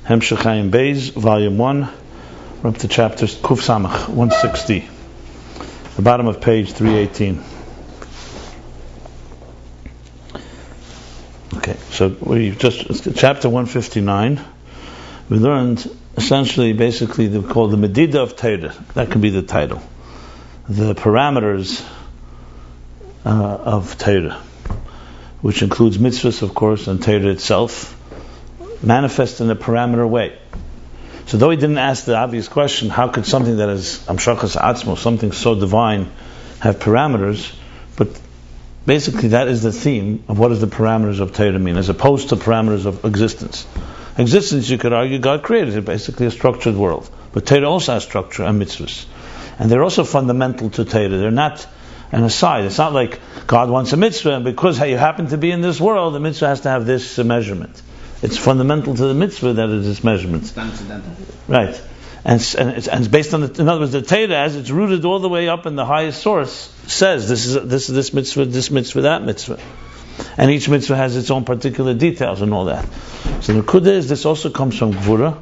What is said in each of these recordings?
Hemshech Chaim Beis, Volume 1, we're up to chapter Kuf Samach, 160, the bottom of page 318. Okay, so we just, chapter 159, we learned essentially, basically, they're called the Medida of Torah. That can be the title. The parameters of Torah, which includes mitzvahs, of course, and Torah itself, manifest in a parameter way. So though he didn't ask the obvious question, how could something that is Amshachas Atzmo, something so divine, have parameters? But basically that is the theme of what does the parameters of Torah mean, as opposed to parameters of existence. Existence, you could argue, God created it, basically a structured world. But Torah also has structure and mitzvahs. And they're also fundamental to Torah. They're not an aside. It's not like God wants a mitzvah, and because you happen to be in this world, the mitzvah has to have this measurement. It's fundamental to the mitzvah that it is measurement. It's transcendental. Right. And it's based on, in other words, the Torah, as it's rooted all the way up in the highest source, says this mitzvah, that mitzvah. And each mitzvah has its own particular details and all that. So the Kudah is, this also comes from Gvura,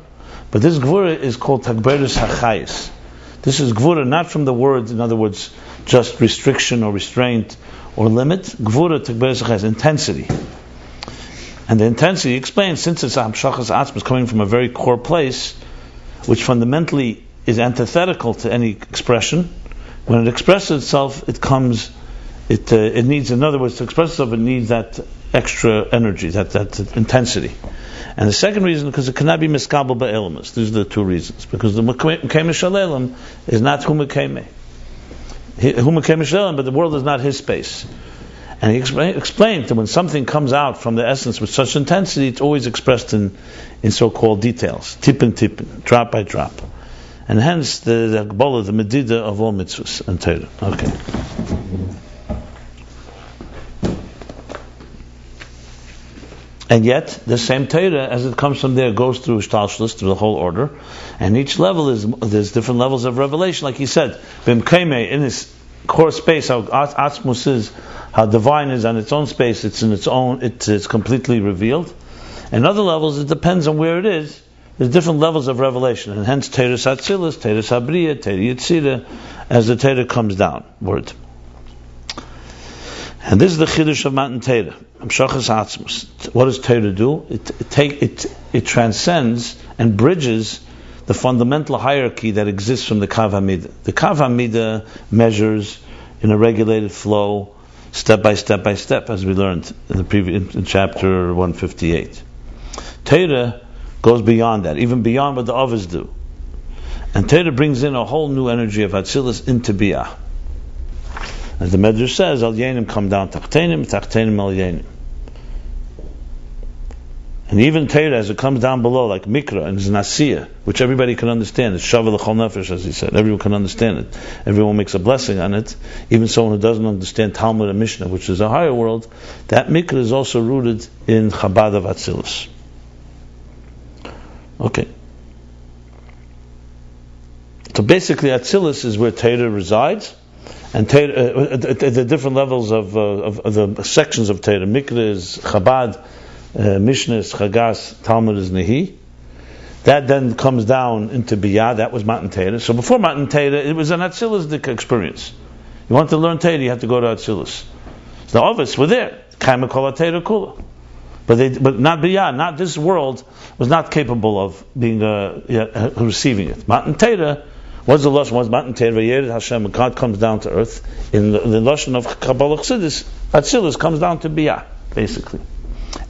but this Gvura is called Tagberus HaChayis. This is Gvura not from the word, in other words, just restriction or restraint or limit. Gvura, Tagberus HaChayis, intensity. And the intensity explains, since it's Hamshachas Atzmos coming from a very core place, which fundamentally is antithetical to any expression, when it expresses itself, it needs, in other words, to express itself, it needs that extra energy, that intensity. And the second reason, because it cannot be miskabel ba'elamus. These are the two reasons. Because the Mekayme Shalelim is not Hu Mekayme. Hu Mekayme Shalelim, but the world is not his space. And he explained that when something comes out from the essence with such intensity, it's always expressed in so-called details, tippin, drop by drop. And hence the Kabbalah, the Medida of all mitzvahs and Torah. Okay. And yet, the same Torah, as it comes from there, goes through Shtalshlus, through the whole order, and each level there's different levels of revelation. Like he said, B'mkeme, in his core space, how Atzmus is, how divine is on its own space, it's in its own, it's completely revealed. And other levels, it depends on where it is. There's different levels of revelation, and hence Teres Atzilus, Teres Habriya, Teres Yitzira, as the Torah comes down. Word. And this is the Chiddush of Matan Torah, Amshachas Atzmos. What does Torah do? It transcends and bridges the fundamental hierarchy that exists from the Kav HaMidah. The Kav HaMidah measures in a regulated flow, step by step, as we learned in chapter 158. Torah goes beyond that, even beyond what the others do. And Torah brings in a whole new energy of Atzilus into Biyah. As the Medrash says, Al Yenim come down, Tachtenim Al Yenim. And even Torah, as it comes down below, like Mikra and Nasiya, which everybody can understand, it's Shavah L'chol Nefesh, as he said, everyone can understand it. Everyone makes a blessing on it. Even someone who doesn't understand Talmud and Mishnah, which is a higher world, that Mikra is also rooted in Chabad of Atzilus. Okay. So basically, Atzilus is where Torah resides, and the different levels of the sections of Torah. Mikra is Chabad, Mishnah is Chagas, Talmud is Nehi. That then comes down into Biyah. That was Matan Torah. So before Matan Torah, it was an Atzilus experience. You want to learn Torah, you have to go to Atzilus. So the others were there. Kaima Kol Torah Kula. But not Biyah, not this world was not capable of being receiving it. Matan Torah was the lashon, was Matan Torah. Vayered Hashem, God comes down to earth. In the lashon of Kabbalah Chassidus, Atzilus comes down to Biyah, basically.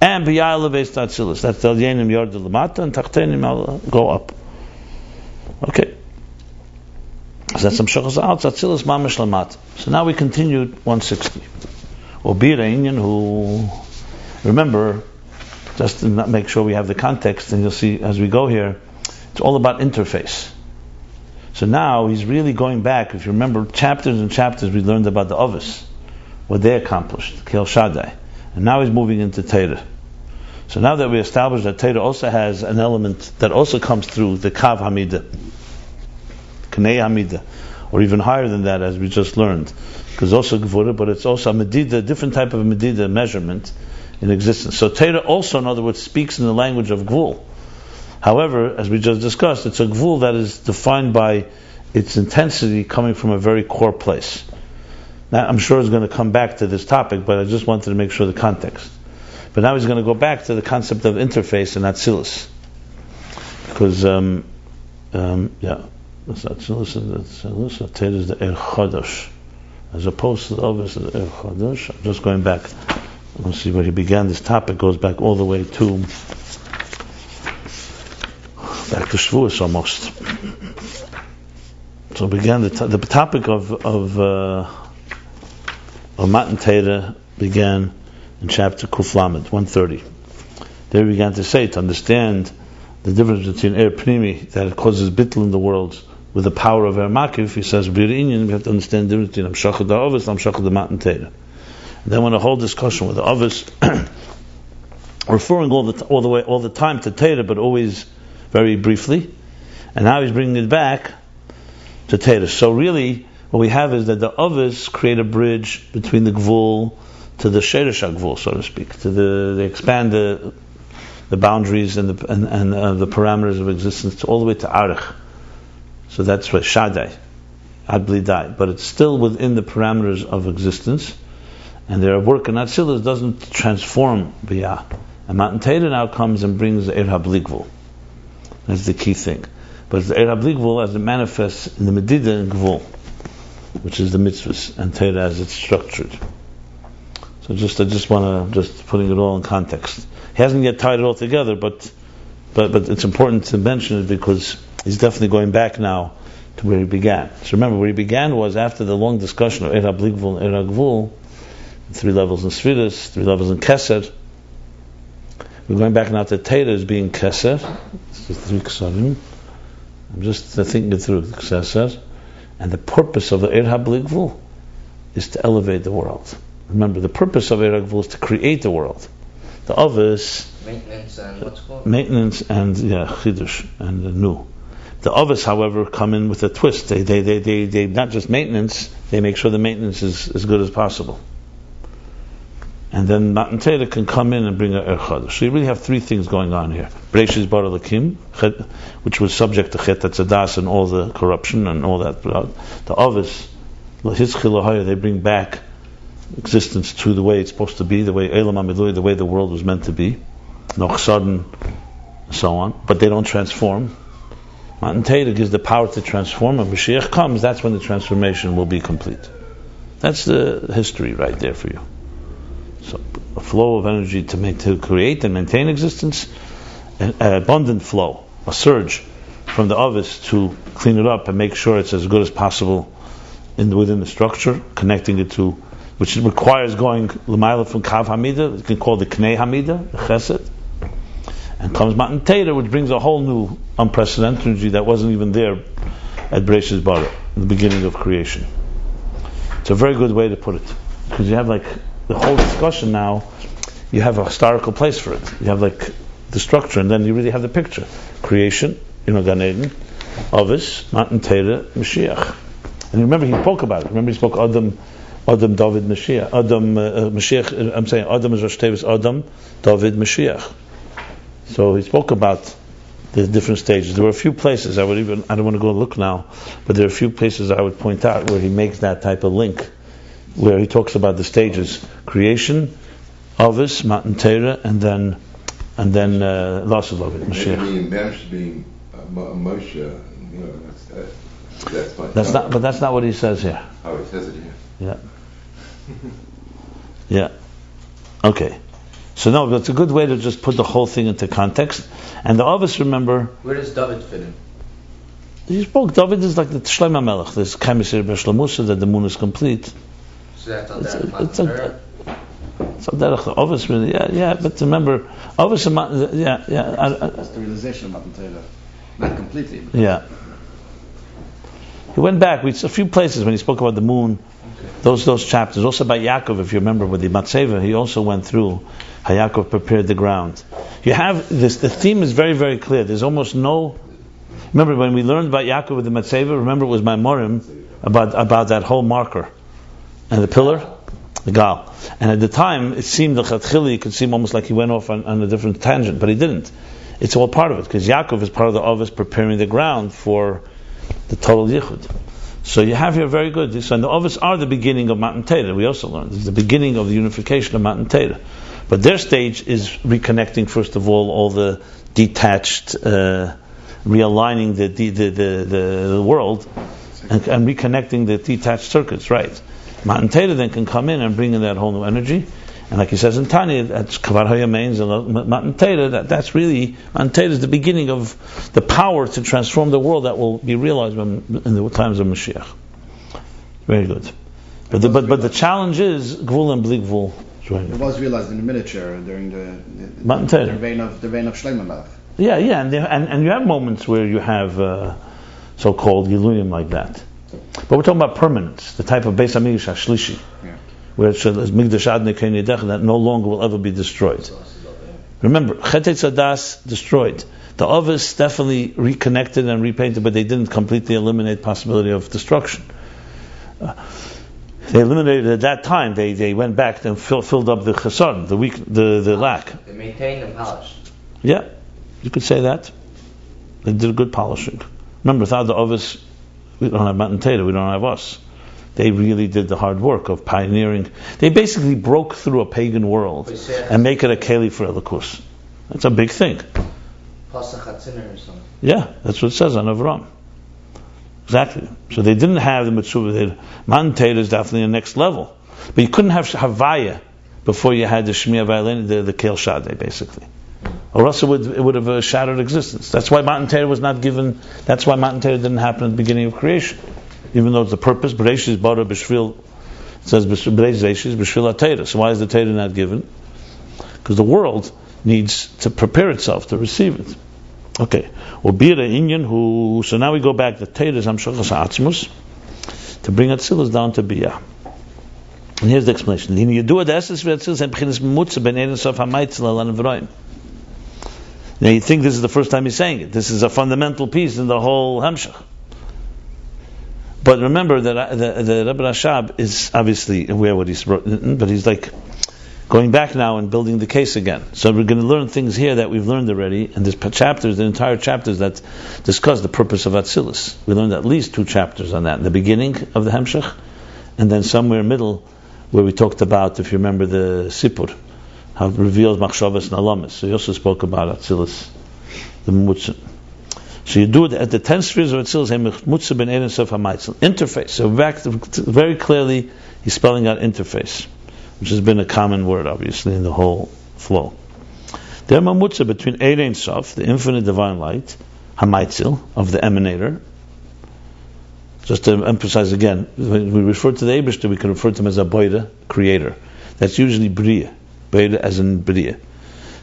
And Biyah elevates to Atzilus. That's the Yenim Yord Lamata, and Tachtenim go up. Okay. So that's some Shachas out. Atzilus Mamish Lamata. So now we continued 160. Obira Inyan, who, remember, just to make sure we have the context, and you'll see as we go here, it's all about interface. So now he's really going back. If you remember, chapters and chapters, we learned about the Ovis, what they accomplished, Kel Shaddai. And now he's moving into Torah. So now that we established that Torah also has an element that also comes through the Kav HaMidah, Knei HaMidah, or even higher than that, as we just learned. Because also Gvura, but it's also a Medida, different type of Medida measurement in existence. So Torah also, in other words, speaks in the language of Gvul. However, as we just discussed, it's a gvul that is defined by its intensity coming from a very core place. Now, I'm sure he's going to come back to this topic, but I just wanted to make sure the context. But now he's going to go back to the concept of interface and Atzilus. Because, that's Atzilus, Ted is the Er Chodosh. As opposed to the obvious of the Er Chodosh. I'm just going back. We'll see where he began this topic, goes back all the way to Shavuos almost. So began the topic of Matan Torah began in chapter Kuf Lamed 130. There he began to say, to understand the difference between Er Pnimi, that it causes bittul in the world, with the power of Er Makif. He says, Bir Inyan, we have to understand the difference between Amshachad Ha'Ovis and Amshachad Matan Torah. And then when a whole discussion with the Ovis, referring all the time to Torah, but always very briefly, and now he's bringing it back to Torah. So really, what we have is that the Ovis create a bridge between the Gvul to the Sheresh HaGvul, so to speak. They expand the boundaries and the parameters of existence all the way to Arich. So that's what Shaddai, Ad Bli Dai. But it's still within the parameters of existence. And their work in Atzilus doesn't transform Biyah. And Matan Torah now comes and brings the Er HaBli Gvul. That's the key thing. But it's the Er HaBli Gvul as it manifests in the Medida and Gvul, which is the mitzvahs, and Torah as it's structured. So I just want to putting it all in context. He hasn't yet tied it all together, but it's important to mention it because he's definitely going back now to where he began. So remember, where he began was after the long discussion of Er HaBli Gvul and Er HaGvul, 3 levels in Sfiras, 3 levels in Keser. We're going back now to Torah as being Keser. It's the 3 Ksarim. I'm just thinking it through, Keser. And the purpose of the Er HaBli Gvul is to elevate the world. Remember, the purpose of Er HaGvul is to create the world. The Ovis, maintenance and what's called? Maintenance and Chidush and the new. The Ovis, however, come in with a twist. They not just maintenance, they make sure the maintenance is as good as possible. And then Matan Torah can come in and bring an Er Chodosh. So you really have 3 things going on here. Breishis Bara Elokim, which was subject to Chet HaTzadas and all the corruption and all that. The Ovis, Lahizchi Lahaya, they bring back existence to the way it's supposed to be, the way Eilam HaMilui, the way the world was meant to be. Nochsaden, and so on. But they don't transform. Matan Torah gives the power to transform. When Mashiach comes, that's when the transformation will be complete. That's the history right there for you. So a flow of energy to create and maintain existence, an abundant flow, a surge from the Ovis to clean it up and make sure it's as good as possible within the structure, connecting it to, which requires going l'mayla from Kav Hamida, you can call the Knei Hamida, the Chesed, and comes Matan Torah, which brings a whole new unprecedented energy that wasn't even there at Breishis Bara, in the beginning of creation. It's a very good way to put it, because you have the whole discussion now, you have a historical place for it. You have the structure, and then you really have the picture. Creation, Gan Eden, Ovis, Matan Torah, Mashiach. And remember, he spoke about it. Remember, he spoke Adam, David, Mashiach. Mashiach, I'm saying Adam is Rosh Tevis, Adam, David, Mashiach. So he spoke about the different stages. There were a few places, I don't want to go look now, but there are a few places I would point out where he makes that type of link, where he talks about the stages: creation, Ovis, Matan Torah, and then loss of it, Mashiach. Being Moshe, that's fine. But that's not what he says here. Oh, he says it here. Yeah. Okay. So no, but it's a good way to just put the whole thing into context. And the Ovis, remember, where does David fit in? He spoke. David is like the Shlomo Melech. There's Chemisir B'Shlomusa that the moon is complete. So that's on that. It's on that. Ovis, really, yeah. But remember, Ovis, yeah. That's the realization of Matan Torah, not completely. But yeah. He went back. A few places when he spoke about the moon. Okay. Those chapters. Also by Yaakov, if you remember, with the Matseva, he also went through how Yaakov prepared the ground. You have this. The theme is very, very clear. There's almost no. Remember when we learned about Yaakov with the Matseva? Remember it was my Morim about that whole marker and the pillar, the gal. And at the time, it seemed the Chatchili could seem almost like he went off on a different tangent, but he didn't. it's all part of it, because Yaakov is part of the Avos preparing the ground for the total Yichud. So you have here very good. So, and the Avos are the beginning of Matan Torah. We also learned it's the beginning of the unification of Matan Torah. But their stage is reconnecting, first of all the detached, realigning the world, and reconnecting the detached circuits. Right. Matan Torah then can come in and bring in that whole new energy. And like he says in Tanya, that's Kavar HaYamein and Matan Torah. That's really Matan Torah is the beginning of the power to transform the world that will be realized in the times of Mashiach. Very good. But the challenge is Gvul and Bli Gvul. It was realized in the miniature during the reign of Shlomo Melech. Yeah, and you have moments where you have so-called Giluyim like that. But we're talking about permanence, the type of Beis HaMikdash HaShlishi. Yeah. Where it says Migdash Ad Nekein Yedech, that no longer will ever be destroyed. Remember, Chet Tzadas destroyed. The Avos definitely reconnected and repainted, but they didn't completely eliminate possibility of destruction. They eliminated at that time. They went back and filled up the chassan, the lack. They maintained and polished. Yeah, you could say that. They did a good polishing. Remember, without the Avos, we don't have Matan Torah, we don't have us. They really did the hard work of pioneering. They basically broke through a pagan world and make it a keli for Elikus. That's a big thing. Pasach HaTzinner or something. Yeah, that's what it says on Avram. Exactly. So they didn't have the mitzvah. Matan Torah is definitely the next level. But you couldn't have Havaya before you had the Shmiya Vayalin, the Kel Shadeh, basically. Or else it would have shattered existence. That's why Matan Torah was not given. That's why Matan Torah didn't happen at the beginning of creation. Even though it's the purpose, Bereshis bara b'shvil, it says Bereshis b'shvil HaTorah. So why is the Torah not given? Because the world needs to prepare itself to receive it. Okay. So now we go back to Torah is Hamshachas Ha'atzmus to bring Atzilus down to Biyah. And here's the explanation. Now you think this is the first time he's saying it. This is a fundamental piece in the whole Hamshach. But remember that the Rebbe Rashab is obviously aware what he's written, but he's like going back now and building the case again. So we're going to learn things here that we've learned already, and there's chapters, the entire chapters that discuss the purpose of Atzilus. We learned at least 2 chapters on that. In the beginning of the Hemshech, and then somewhere middle, where we talked about, if you remember the Sipur, how it reveals Machshavas and Alamis. So he also spoke about Atzilus, the Mutzah. So you do it at the 10 spheres of Atzilus, Mutzah ben Ein Sof HaMaitzel. Interface. So back very clearly, he's spelling out interface, which has been a common word, obviously, in the whole flow. The Mutzah between Ein Sof, the infinite divine light, HaMaitzel, of the emanator. Just to emphasize again, when we refer to the Eibishter, we can refer to him as a Boida, creator. That's usually Bria. Boida as in Bria.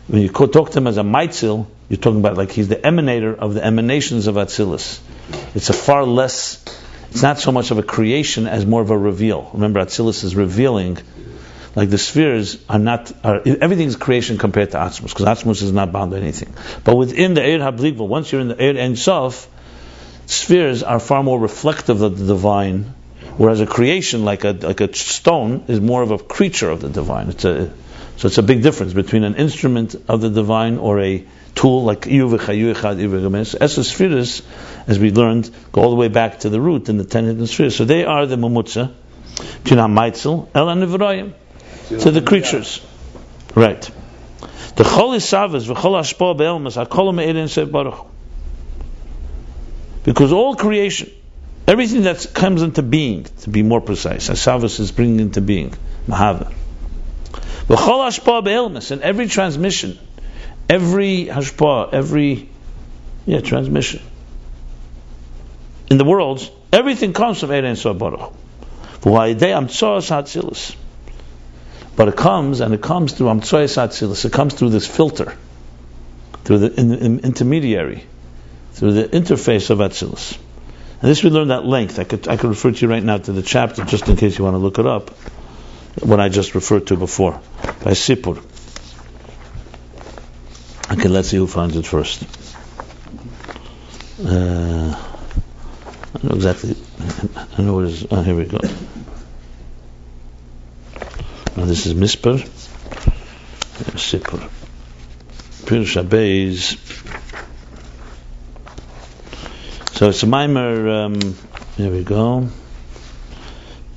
When you talk to him as a Maitzel, you're talking about like he's the emanator of the emanations of Atzilus. It's a far less, it's not so much of a creation as more of a reveal. Remember, Atzilus is revealing, like the spheres everything's creation compared to Atzmus, because Atzmus is not bound to anything. But within the Eir HaBligvul, once you're in the Eir Ein Sof, spheres are far more reflective of the divine, whereas a creation like a stone is more of a creature of the divine. So it's a big difference between an instrument of the divine or a tool like Spheres, as we learned, go all the way back to the root in the 10 hidden spheres. So they are the Mumutza, to the creatures. Right. The Chol Isavas, V'chol Hashpah Be'elmas, HaKol Me'erin Sev Baruch. Because all creation, everything that comes into being, to be more precise, Asavas is bringing into being, Mahava. V'chol Hashpah Be'elmas, and every transmission, every hashpah, transmission in the worlds, everything comes from Ein Sof Baruch. But it comes through Amtsoyas Hatzilis. It comes through this filter, through the intermediary, through the interface of Atzilus. And this we learned at length. I could refer to you right now to the chapter, just in case you want to look it up, what I just referred to before, by Sipur. Okay, let's see who finds it first. I know exactly. I know what it is. Oh, here we go. Now this is Mispar. Sipur. Pirush HaBeis. So it's a Maimer, here we go.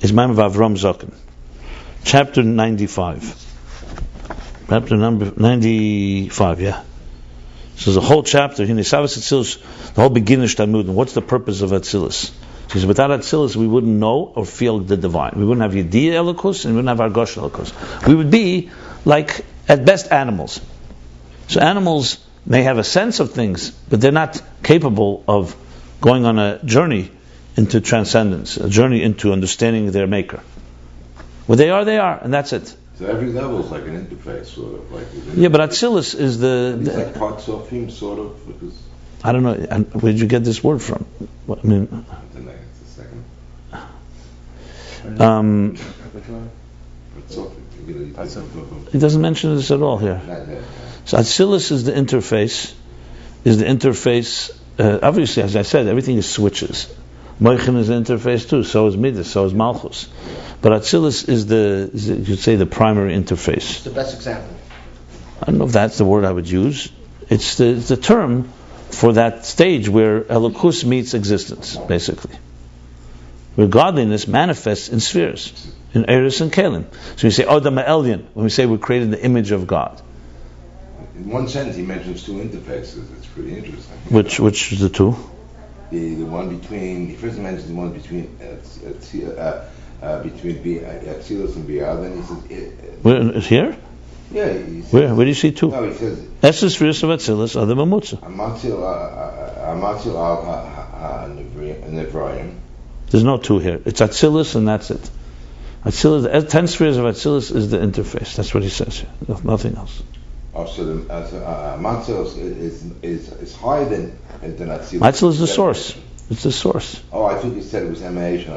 It's Maimer Avram Zokin. Chapter 95. Chapter number 95, yeah. So there's a whole chapter, the whole beginning of Talmud, and what's the purpose of Atzilus? Because without Atzilus, we wouldn't know or feel the divine. We wouldn't have Yediyah Elokus, and we wouldn't have Argosh Elokus. We would be, like, at best, animals. So animals may have a sense of things, but they're not capable of going on a journey into transcendence, a journey into understanding their maker. What they are, and that's it. So every level is like an interface, sort of. Yeah, but Atzilus is it's like parts of him, sort of, because... I don't know, where did you get this word from? I mean... It's a second. He doesn't mention this at all here. So Atzilus is the interface. Obviously, as I said, everything is switches. Moichin is the interface too. So is Midas. So is Malchus. But Atzilus is you'd say, the primary interface. It's the best example. I don't know if that's the word I would use. It's the term for that stage where Elokus meets existence, basically. Where godliness manifests in spheres, in Eris and Kalim. So we say Odam Elyon when we say we're created in the image of God. In one sentence, he mentions two interfaces. It's pretty interesting. Which is the two? The one between. He first mentions the one between Atzilus and Biyah. Then he says. Where, here? Yeah. He says, where do you see two? No, he says. Esses spheres of Atzilus are the Mamutza. Amatzil al Nevrayim. There's no two here. It's Atzilus and that's it. Atzilus, 10 spheres of Atzilus is the interface. That's what he says here. Nothing else. Oh, so the Matzil is higher than Atzilus. Matzil is the source. It's the source. Oh, I think you said it was emanation.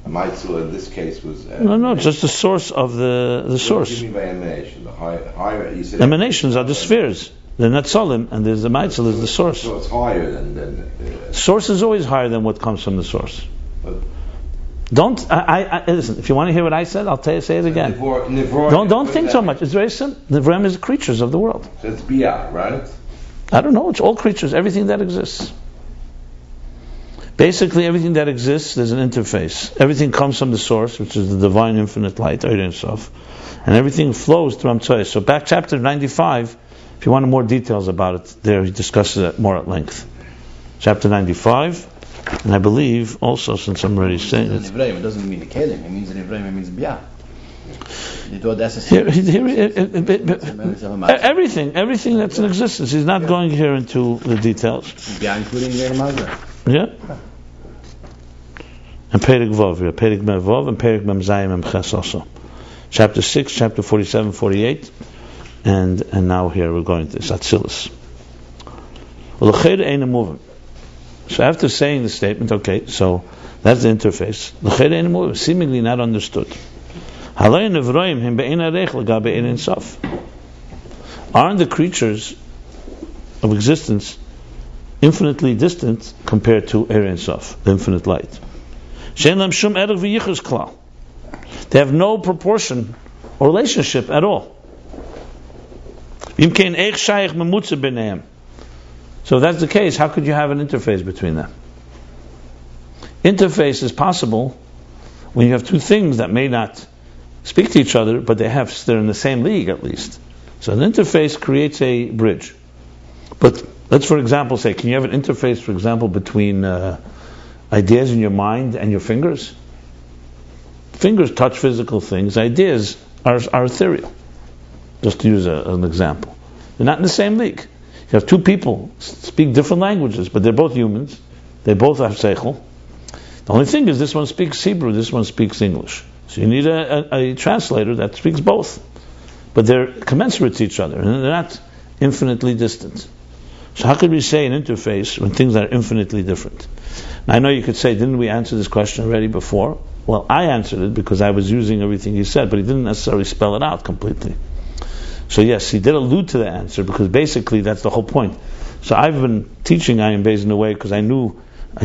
Matzil in this case was. No, just the source of the source. What do you mean by emanation? The higher you said. Emanations are the spheres. They're not solim, and there's the Matzil is the source. So it's higher than. Source is always higher than what comes from the source. Don't listen. If you want to hear what I said, I'll say it again. Don't think so much. It's very simple. Nevram is creatures of the world. So it's Biyah, right? I don't know. It's all creatures. Everything that exists. Basically, everything that exists, there's an interface. Everything comes from the source, which is the divine infinite light, Ein Sof, and everything flows through Amtzoyes. So back chapter 95. If you want more details about it, there he discusses it more at length. Chapter 95. And I believe also, since I'm already saying it, it doesn't mean the Kelim. It means in Ibrahim. It means Biyah. Everything that's in existence. He's not going here into the details. Biyah, including the Mazda. Yeah. And Perik Vov, Perik Mem Vov, and Perik Mem Zayim Mem Ches also. Chapter 6, chapter 47, 48, and now here we're going to Atzilus. So after saying the statement, okay, so that's the interface. Seemingly not understood. Aren't the creatures of existence infinitely distant compared to Ein Sof, the infinite light? They have no proportion or relationship at all. So if that's the case, how could you have an interface between them? Interface is possible when you have two things that may not speak to each other, but they're in the same league at least. So an interface creates a bridge. But let's, for example, say, can you have an interface, for example, between ideas in your mind and your fingers? Fingers touch physical things. Ideas are ethereal. Just to use an example. They're not in the same league. You have two people speak different languages, but they're both humans. They both have seichel. The only thing is, this one speaks Hebrew, this one speaks English. So you need a translator that speaks both. But they're commensurate to each other, and they're not infinitely distant. So how could we say an interface when things are infinitely different? Now I know you could say, didn't we answer this question already before? Well, I answered it because I was using everything he said, but he didn't necessarily spell it out completely. So yes, he did allude to the answer, because basically that's the whole point. So I've been teaching Ayin Beis in a way because I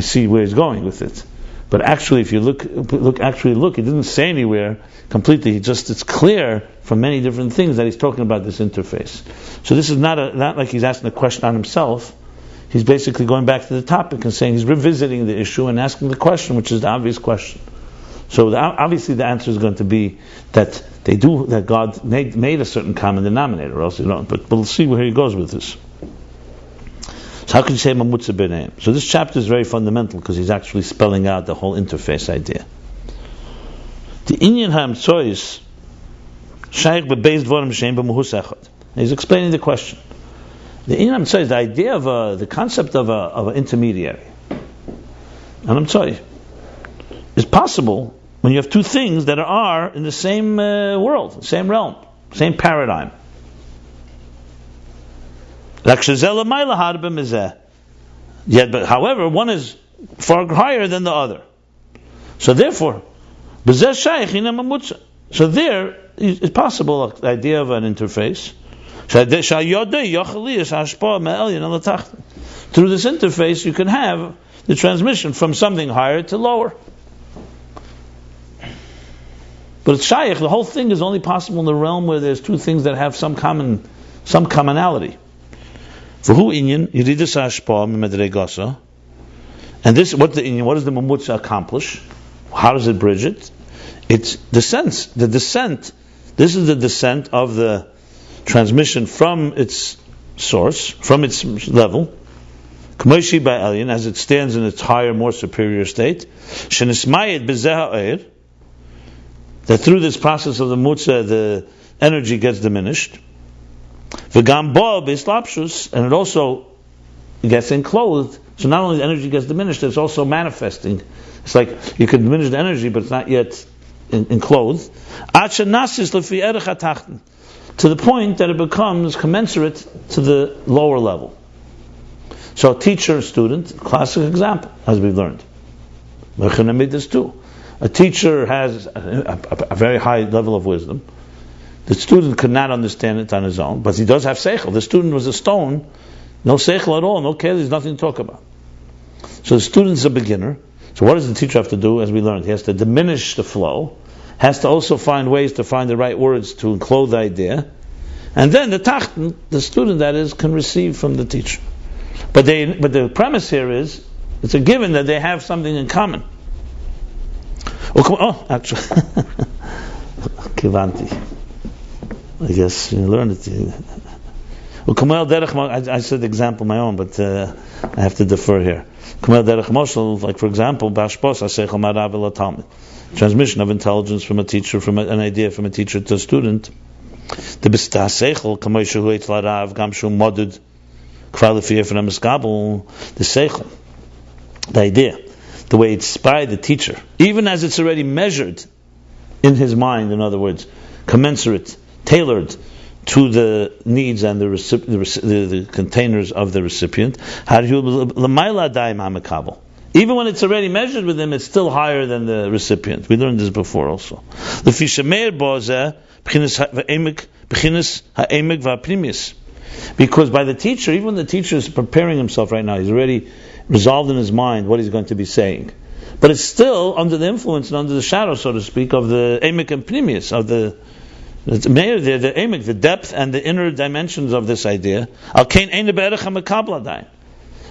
see where he's going with it. But actually, if you look, it didn't say anywhere completely. It's clear from many different things that he's talking about this interface. So this is not like he's asking a question on himself. He's basically going back to the topic and saying he's revisiting the issue and asking the question, which is the obvious question. So obviously the answer is going to be that God made a certain common denominator, or else you don't. But we'll see where he goes with this. So how can you say mamutza b'neim? So this chapter is very fundamental because he's actually spelling out the whole interface idea. The inyan ha'amtsois shaykh bebeis dvarim shein b'muhus echad. He's explaining the question. The inyan ha'amtsois, the idea of the concept of an intermediary, an amtsoi, is possible when you have two things that are in the same world, same realm, same paradigm. Yet, but however, one is far higher than the other. So therefore, so there is possible the idea of an interface. Through this interface, you can have the transmission from something higher to lower. But it's shaykh, the whole thing is only possible in the realm where there's two things that have some commonality. For who inyan yiridas hashpa mimedregasa, and this what does the mamutza accomplish? How does it bridge it? It's the descent. This is the descent of the transmission from its source, from its level, k'moshi ba'elyon, as it stands in its higher, more superior state. Shenismayed b'zeh ha'er, that through this process of the mutza, the energy gets diminished. V'gam bo b'slapshus, and it also gets enclosed. So not only the energy gets diminished, it's also manifesting. It's like you can diminish the energy, but it's not yet enclosed. To the point that it becomes commensurate to the lower level. So teacher, student, classic example, as we've learned. This too. A teacher has a very high level of wisdom. The student could not understand it on his own, but he does have seichel. The student was a stone, no seichel at all, no care, there's nothing to talk about. So the student's a beginner. So what does the teacher have to do? As we learned, he has to diminish the flow, has to also find ways to find the right words to enclose the idea, and then the tachten, the student that is, can receive from the teacher. But the premise here is, it's a given that they have something in common. Actually, Kivanti. I guess you learned it. I said the example my own, but I have to defer here. Like for example, transmission of intelligence from a teacher, from an idea from a teacher to a student. The seichel, the idea, the way it's by the teacher, even as it's already measured in his mind, in other words, commensurate, tailored to the needs and the containers of the recipient. Even when it's already measured with him, it's still higher than the recipient. We learned this before also. Because by the teacher, even when the teacher is preparing himself right now, he's already resolved in his mind what he's going to be saying. But it's still under the influence and under the shadow, so to speak, of the emek and pnimius, of the emek, the depth and the inner dimensions of this idea.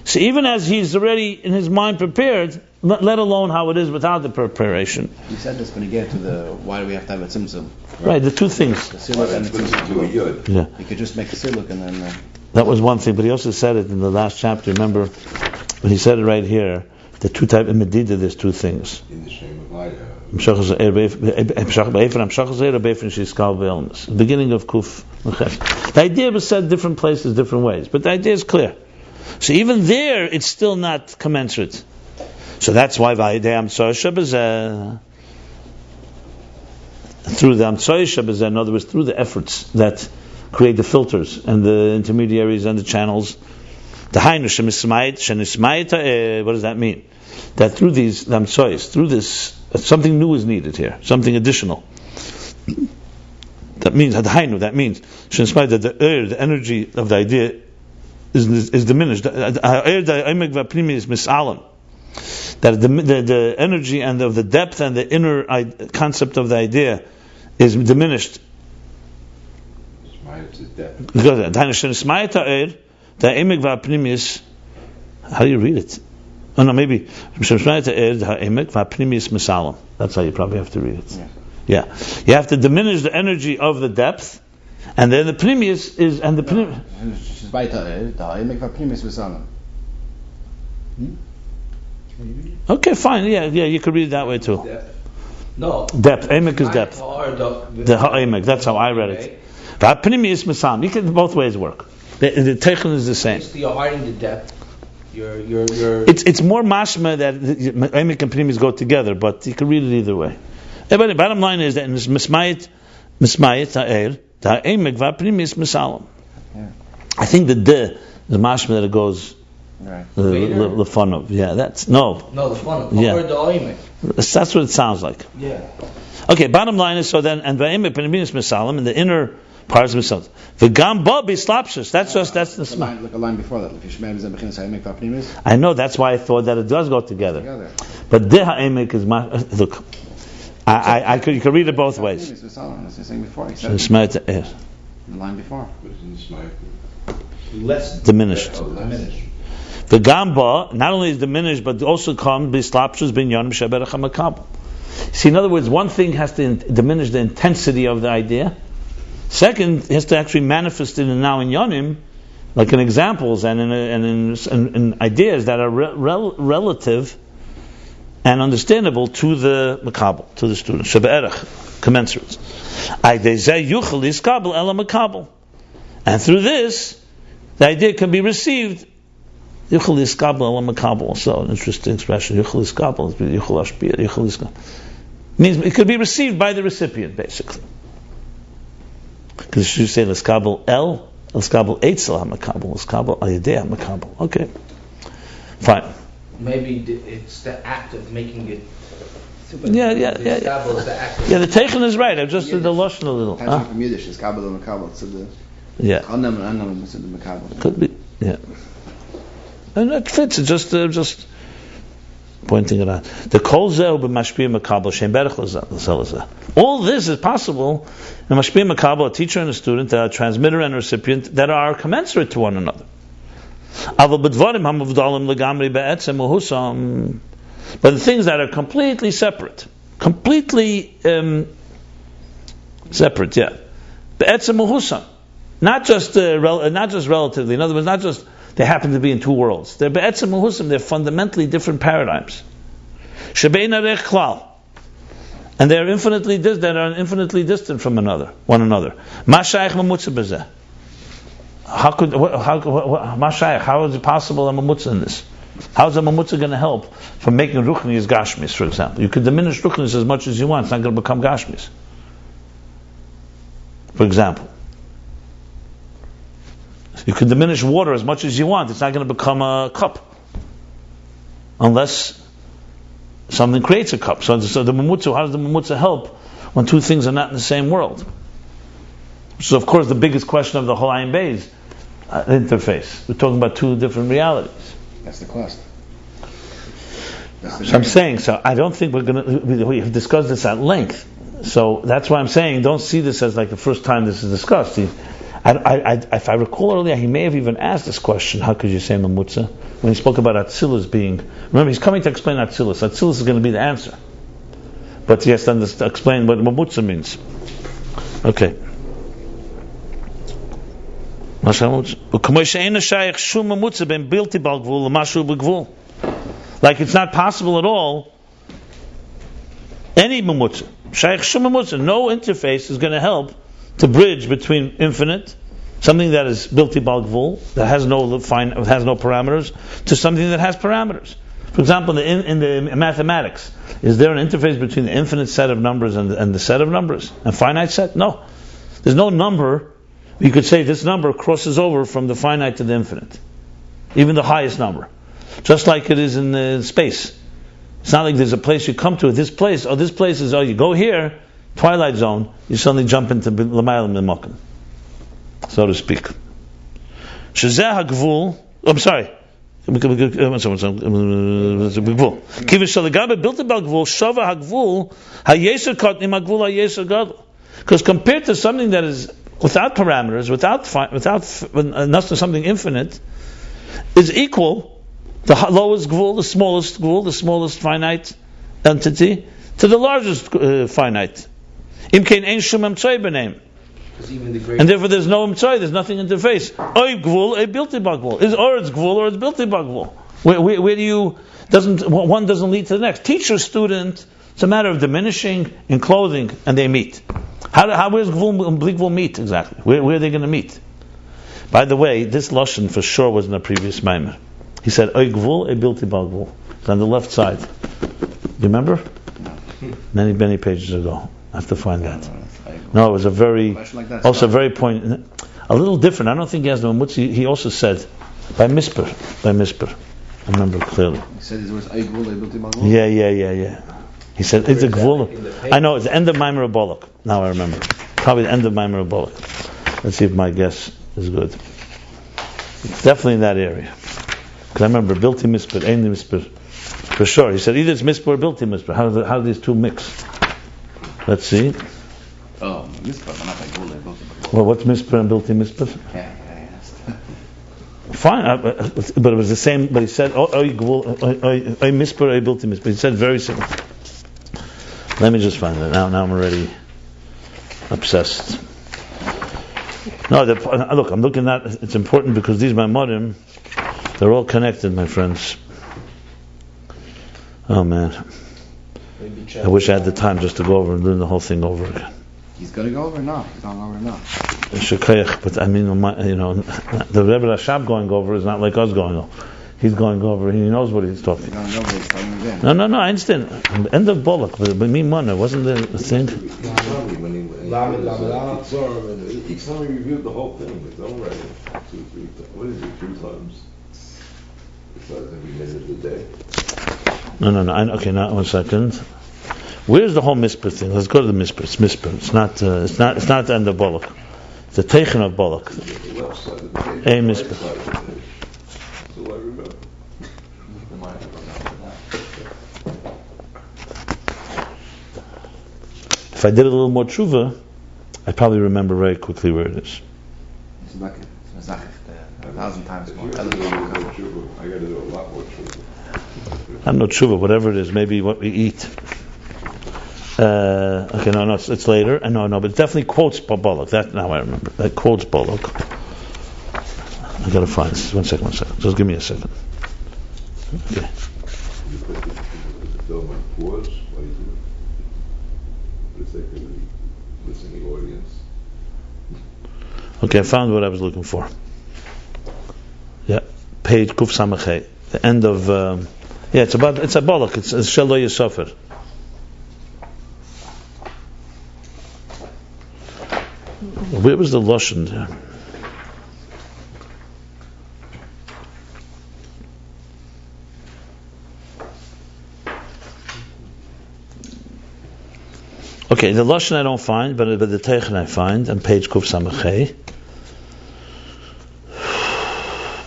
So even as he's already in his mind prepared, let alone how it is without the preparation. You said this when you get to the why do we have to have a tzimtzum? Right, the two things. The siluk and the tzimtzum. Yeah. You could just make a siluk and then... That was one thing, but he also said it in the last chapter. Remember, when he said it right here, the two types of medida, there's two things. In the shame of light. The beginning of Kuf. The idea was said different places, different ways, but the idea is clear. So even there, it's still not commensurate. So that's why through the Amtsoy Shabazeh, in other words, through the efforts that create the filters and the intermediaries and the channels, the Hainu Shenismayit, what does that mean? That through these Amtsoys, through this, something new is needed here, something additional. That means Hainu. That means Shenismayit, that the energy of the idea is diminished. The that the energy and the depth and the inner concept of the idea is diminished. How do you read it? Oh no, maybe that's how you probably have to read it. Yeah, you have to diminish the energy of the depth, and then the pnimius is and the pnimius. Okay, fine. Yeah, you could read it that way too. No. Depth. Emek is depth. The ha'emek. That's how I read it. But pnimius masam. You can both ways work. The teichin is the same. You're hiding the depth. You're. It's more mashma that emek and pnimius go together, but you can read it either way. But the bottom line is that in this mismayit ha'er, the ha'emek va'pnimius masalam. I think the mashma that it goes. Right. The fun of that's no the fun of that's what it sounds like. Okay, bottom line is so then and va'emek pnimius masalam in the inner parts of misalam the gamba bislapshus that's the smile. Like a line before that. I know, that's why I thought that it does go together. But the ha'emek is look. You could read it both ways. The line before. Less diminished. The gamba not only is diminished, but also comes bislapshus binyanim sheberach hamakabel. See, in other words, one thing has to diminish the intensity of the idea. Second, it has to actually manifest it now in yonim, like in examples and in ideas that are relative and understandable to the makabel, to the student. Sheberach, commensurate. And through this, the idea can be received. Yuchel iskabel ala makabel. Also an interesting expression. Yuchel iskabel yuchel ashpia. Yuchel iskabel means it could be received by the recipient, basically. Because you say iskabel iskabel eitzel hamakabel, iskabel ayidei hamakabel. Okay, fine. Maybe it's the act of making it. Yeah. The teichin is right. I've just did the lashon a little. From Yiddish, iskabel ala makabel. So the could be. Yeah. And that fits. It's just pointing it out. The kol zeh b'mashpia makabel shem berach l'zelazeh. All this is possible in mashpia makabel, a teacher and a student, a transmitter and a recipient that are commensurate to one another. Aval b'dvarim hamuvdalim legamri be'etzem uhusam. But the things that are completely separate, separate, be'etzem uhusam. Not just relatively. In other words, not just they happen to be in two worlds. They're be'etzem uhusim. They're fundamentally different paradigms. Shebein arech klal, and they're infinitely distant from one another. Ma shayach mamutza b'zeh. How is it possible a mamutza in this? How is a mamutza going to help from making ruchnis gashmis, for example? You could diminish ruchnis as much as you want. It's not going to become gashmis. For example. You can diminish water as much as you want. It's not going to become a cup. Unless something creates a cup. So the mamutza, how does the mamutza help when two things are not in the same world? So of course the biggest question of the whole Ayin Beis interface. We're talking about two different realities. That's the cost. So I'm saying, I don't think we have discussed this at length. So that's why I'm saying, don't see this as like the first time this is discussed. If I recall earlier, he may have even asked this question: how could you say mamutza? When he spoke about Atzilus being, remember, he's coming to explain Atzilus. Atzilus is going to be the answer, but he has to explain what mamutza means. Okay. Like it's not possible at all. Any mamutza, no interface is going to help to bridge between infinite, something that is bilti bal gvul, that has no parameters, to something that has parameters. For example, in the mathematics, is there an interface between the infinite set of numbers and the set of numbers? A finite set? No. There's no number. You could say this number crosses over from the finite to the infinite. Even the highest number. Just like it is in space. It's not like there's a place you come to, this place is, you go here, Twilight Zone, you suddenly jump into L'mayla M'mokim, so to speak. Shezeh HaGvul, Because compared to something that is without parameters, without something infinite, is equal the lowest gvul, the smallest gvul, the smallest finite entity, to the largest finite. Imkein ein shum emtzoi b'neim. And therefore there's no emtzoi, there's nothing interface. Oy gvul, oy bilti bagvul. Or it's gvul or it's bilti bagvul. Where do you, one doesn't lead to the next. Teacher, student, it's a matter of diminishing in clothing, and they meet. Where's gvul and bli gvul meet exactly? Where are they going to meet? By the way, this lashon for sure was in a previous maimer. He said, oy gvul, oy bilti bagvul. It's on the left side. Do you remember? Many pages ago. I have to find that. No, it was a very point, a little different. I don't think he has the Mutzi. He also said by Misper. I remember clearly. He said it was Eigvul, Eibulti Magvul? Yeah. He said it's a gvul. I know it's the end of Maimer Bolok. Now I remember. Probably the end of Maimer Bolok. Let's see if my guess is good. It's definitely in that area. Because I remember Bilti Misper, Ein Misper. For sure. He said either it's Misper or Bilti Misper. How do these two mix? Let's see. Oh, Misper, not Eigvul, Eibulti Magvul. Well, what's Misper and Bilti Misper? Yeah. Fine, but it was the same. But he said, "Oy Misper, oy Bilti Misper." He said very similar. Let me just find it. Now I'm already obsessed. No, look, I'm looking at. It's important because these Maimorim, they're all connected, my friends. Oh man, I wish I had the time just to go over and learn the whole thing over again. He's going to go over now. He's going over now. But I mean, the Rebbe Rashab going over is not like us going over. He's going over. He knows what he's talking. No. I understand. End of Bolok, but me Mona wasn't there a thing. Each time he reviewed the whole thing, it's all right. 2, 3 times. What is it? 2 times? Besides every minute of the day. No. Okay, now 1 second. Where's the whole Misper thing? Let's go to the Misper. It's Misper. It's not the end of Bolok. It's the Teichen of Bolok. A Misper. So I remember. If I did a little more tshuva, I probably remember very quickly where it is. It's like 1,000 times more. I got to do a lot more tshuva. I'm not tshuva, whatever it is, maybe what we eat. Okay, no, it's later. No, but it definitely quotes Bolok. That now I remember. That quotes Bolok. I gotta find this. 1 second. Just give me a second. Okay. You put the film on pause while you do it. For the sake of the listening audience. Okay, I found what I was looking for. Yeah, page Kuf Samachay. The end of. It's a Bolok. It's Shelo Yisofar. Where was the Lashon there? Okay, the Lashon I don't find, but the Teichen I find on page Kuf Samachay.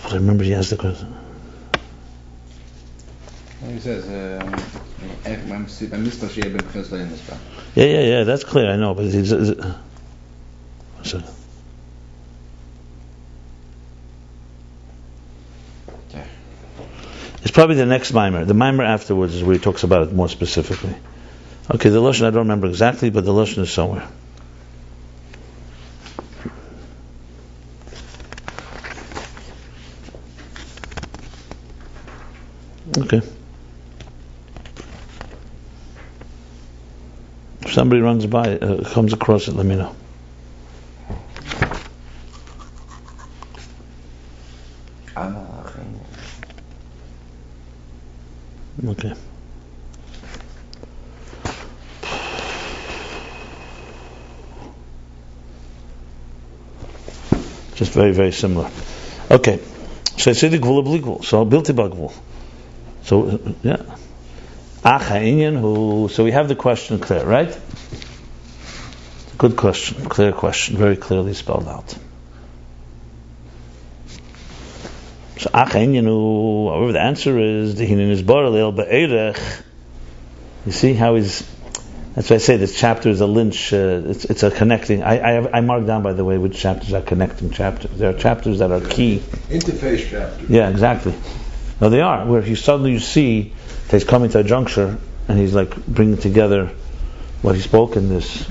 But I remember he has the question. He says, Yeah, that's clear, I know, but it's probably the next mimer. The mimer afterwards is where he talks about it more specifically. Okay, the Lashon I don't remember exactly, but the Lashon is somewhere. Okay. If somebody runs by, comes across it, let me know. Okay. Just very, very similar. Okay. So I say the gvul obligvul. So bilti bagvul. So yeah. So we have the question clear, right? Good question, clear question, very clearly spelled out. So however, the answer is the hinin is baralel be'erech. You see how he's. That's why I say this chapter is a lynch. It's a connecting. I marked down, by the way, which chapters are connecting chapters. There are chapters that are key. Interface chapters. Yeah, exactly. No, they are. Where you suddenly see that he's coming to a juncture and he's like bringing together what he spoke in this.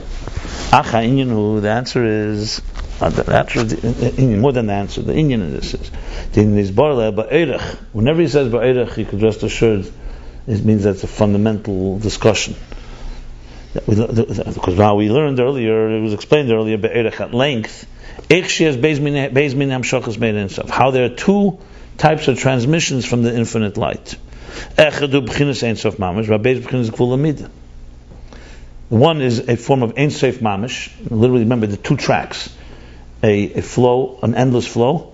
The answer is more than the answer. The Inyan in this is whenever he says ba'erech, you could rest assured it means that's a fundamental discussion. Because now we learned earlier, it was explained earlier, be'erech at length, how there are two types of transmissions from the infinite light. One is a form of Ein Sof Mamish. Literally, remember the two tracks, a flow, an endless flow,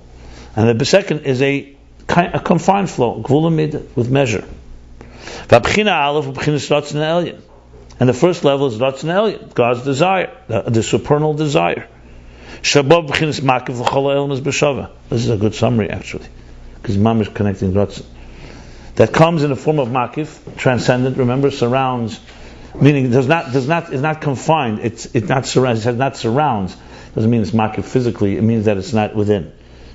and the second is a confined flow, Gvul Amida, with measure. And the first level is Ratzon Elyon, God's desire, the supernal desire. This is a good summary, actually, because Mamish connecting Ratzon. That comes in the form of Makif, transcendent. Remember, surrounds, meaning is not confined. It not surrounds. Doesn't mean it's Makif physically. It means that it's not within.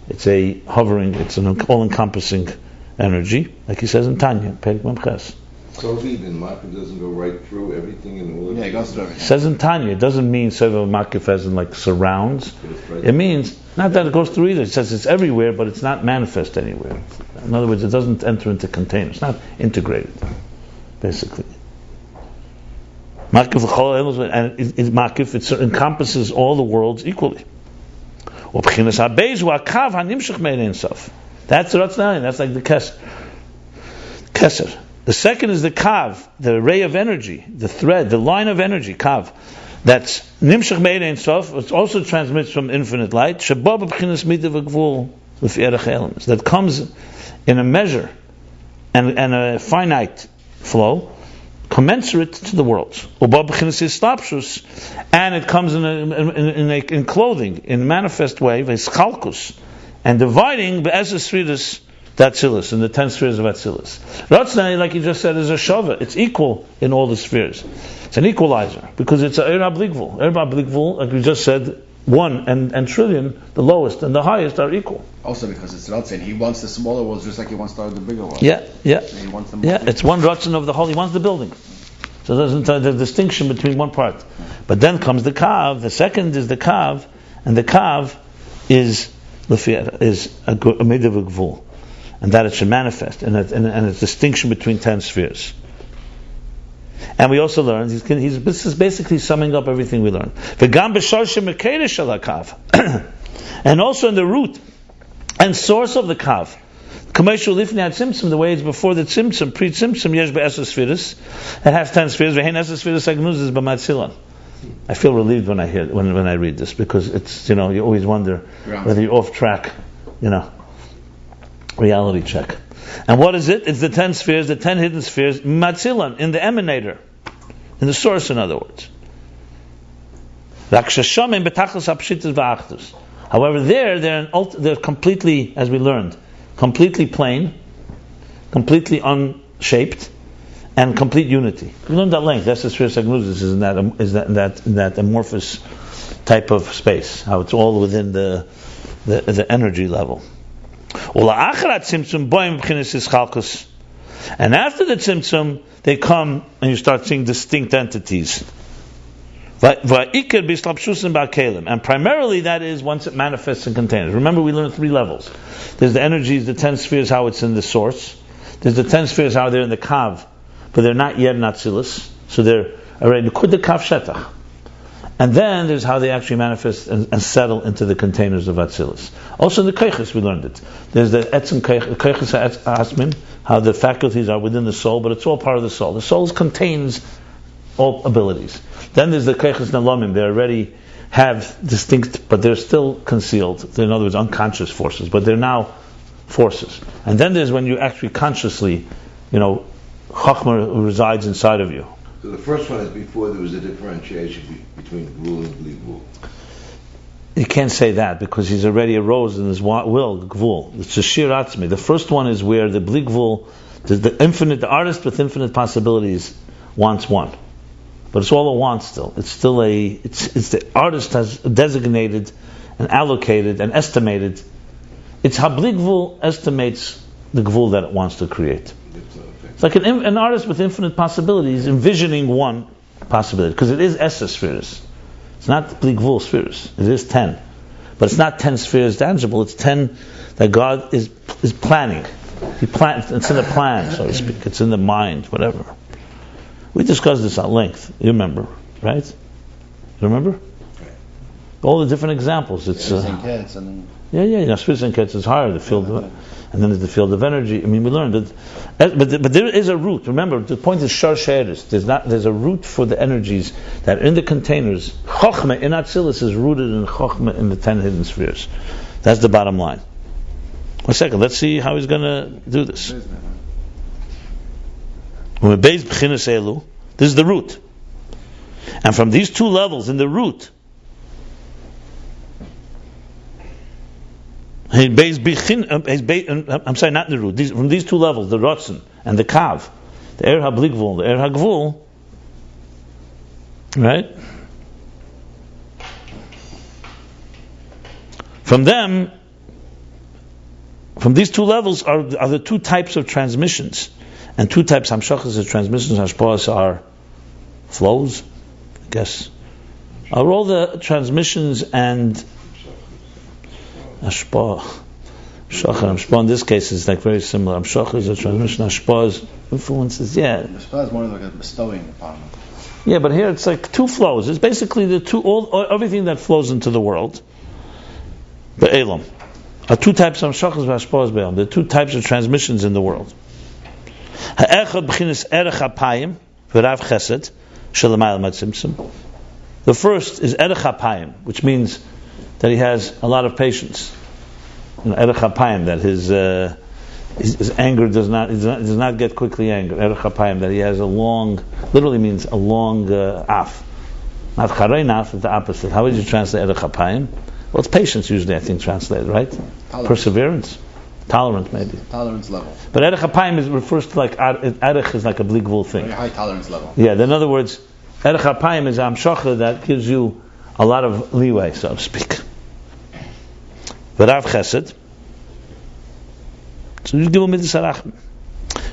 It's a hovering. It's an all-encompassing energy, like he says in Tanya, Perik Memches. So even Makif doesn't go right through everything in the world. Yeah, it goes through everything. It says in Tanya, it doesn't mean Seva Makif as in like surrounds. It means not that it goes through either. It says it's everywhere, but it's not manifest anywhere. In other words, it doesn't enter into containers. It's not integrated, basically. Makif and Makif, it encompasses all the worlds equally. That's the Ratzon. That's like the Keser. The second is the Kav, the ray of energy, the thread, the line of energy, Kav. That's Nimshach Meir Ein Sof. It also transmits from infinite light. That comes in a measure and a finite flow, commensurate to the worlds. And it comes in clothing, in a manifest way, and dividing the Esesridus Atzilus, in the 10 spheres of Atzilus. Ratzon, like you just said, is a shava. It's equal in all the spheres. It's an equalizer, because it's a Erab Ligvul. Erab Ligvul, like we just said, 1 and trillion, the lowest and the highest are equal. Also because it's Ratzon. He wants the smaller worlds just like he wants the bigger worlds. Yeah. He wants them It's one Ratzon of the whole. He wants the building. So there's the distinction between one part. But then comes the Kav. The second is the Kav, and the Kav is a Midav Gvul. And that it should manifest, and its distinction between 10 spheres. And we also learned, this is basically summing up everything we learned. And also in the root and source of the Kav. The way it's before the Tzimtzum, pre-Tzimtzum, Yesh Be'eses Spheres. It has 10 spheres. I feel relieved when I read this, because it's, you always wonder whether you're off track, Reality check. And what is it? It's the 10 spheres, the 10 hidden spheres, Matzilan, in the emanator, in the source, in other words. However, they're completely, as we learned, completely plain, completely unshaped, and complete unity. We learned that length. That's the sphere Sagnuzis, is in that amorphous type of space. How it's all within the energy level. And after the Tzimtzum, they come and you start seeing distinct entities. And primarily that is once it manifests in containers. Remember, we learned 3 levels. There's the energies, the 10 spheres, how it's in the source. There's the 10 spheres, how they're in the Kav, but they're not yet in Atzilus. So they're already Kud the Kav Shetach. And then there's how they actually manifest and settle into the containers of Atzilus. Also in the Keiches we learned it. There's the Etzem Keiches Asmin, how the faculties are within the soul, but it's all part of the soul. The soul contains all abilities. Then there's the Keiches Nalamim. They already have distinct, but they're still concealed. They're, in other words, unconscious forces, but they're now forces. And then there's when you actually consciously, Chachma resides inside of you. So the first one is before there was a differentiation between Gvul and Bli Gvul. You can't say that because he's already arose in his will, gvul. It's a shir atzmi. The first one is where the bli gvul, the artist with infinite possibilities wants one. But it's all a want still. It's still it's the artist has designated and allocated and estimated. It's how bli gvul estimates the gvul that it wants to create. It's like an artist with infinite possibilities envisioning one possibility, because it is Esa spheres. It's not bli gvul spheres. It is 10. But it's not 10 spheres tangible, it's 10 that God is planning. It's in the plan, so to speak. It's in the mind, whatever. We discussed this at length. You remember, right? You remember? All the different examples. It's spheres and kets is higher, the field and then there's the field of energy. I mean, we learned that, but there is a root. Remember, the point is shar she'eris. There's a root for the energies that are in the containers. Chochmah in Atzilus is rooted in Chochmah in the 10 hidden spheres. That's the bottom line. 1 second, let's see how he's going to do this. This is the root. And from these two levels in the root, I'm sorry, not in the root. From these two levels, the Rotzen and the Kav, the Er HaBli Gvul, the Er HaGvul, right? From these two levels are the two types of transmissions. And two types hamshachas of transmissions, hashpahas, are flows, I guess. Are all the transmissions and hashpah, hashpah in this case is like very similar. Hamshachas is a transmission, hashpah's influences, yeah. Hashpah is more like a bestowing upon them. Yeah, but here it's like two flows. It's basically everything that flows into the world. The elam. Are two types of hamshachas v'hashpahas be'elam. There are two types of transmissions in the world. The first is erech hapayim, which means that he has a lot of patience. Erech hapayim, that his anger does not get quickly angry. Erech hapayim, that he has literally means a long af. Not charei naf, it's the opposite. How would you translate erech hapayim? Well, it's patience usually, I think, translated, right? Tolerance. Perseverance. Tolerance, maybe. Tolerance level. But erech hapayim refers to like erech is like a bli gvul thing. Very high tolerance level. Yeah. In other words, erech hapayim is hamshacha that gives you a lot of leeway, so to speak. V'rav chesed. So you give him midas harachim.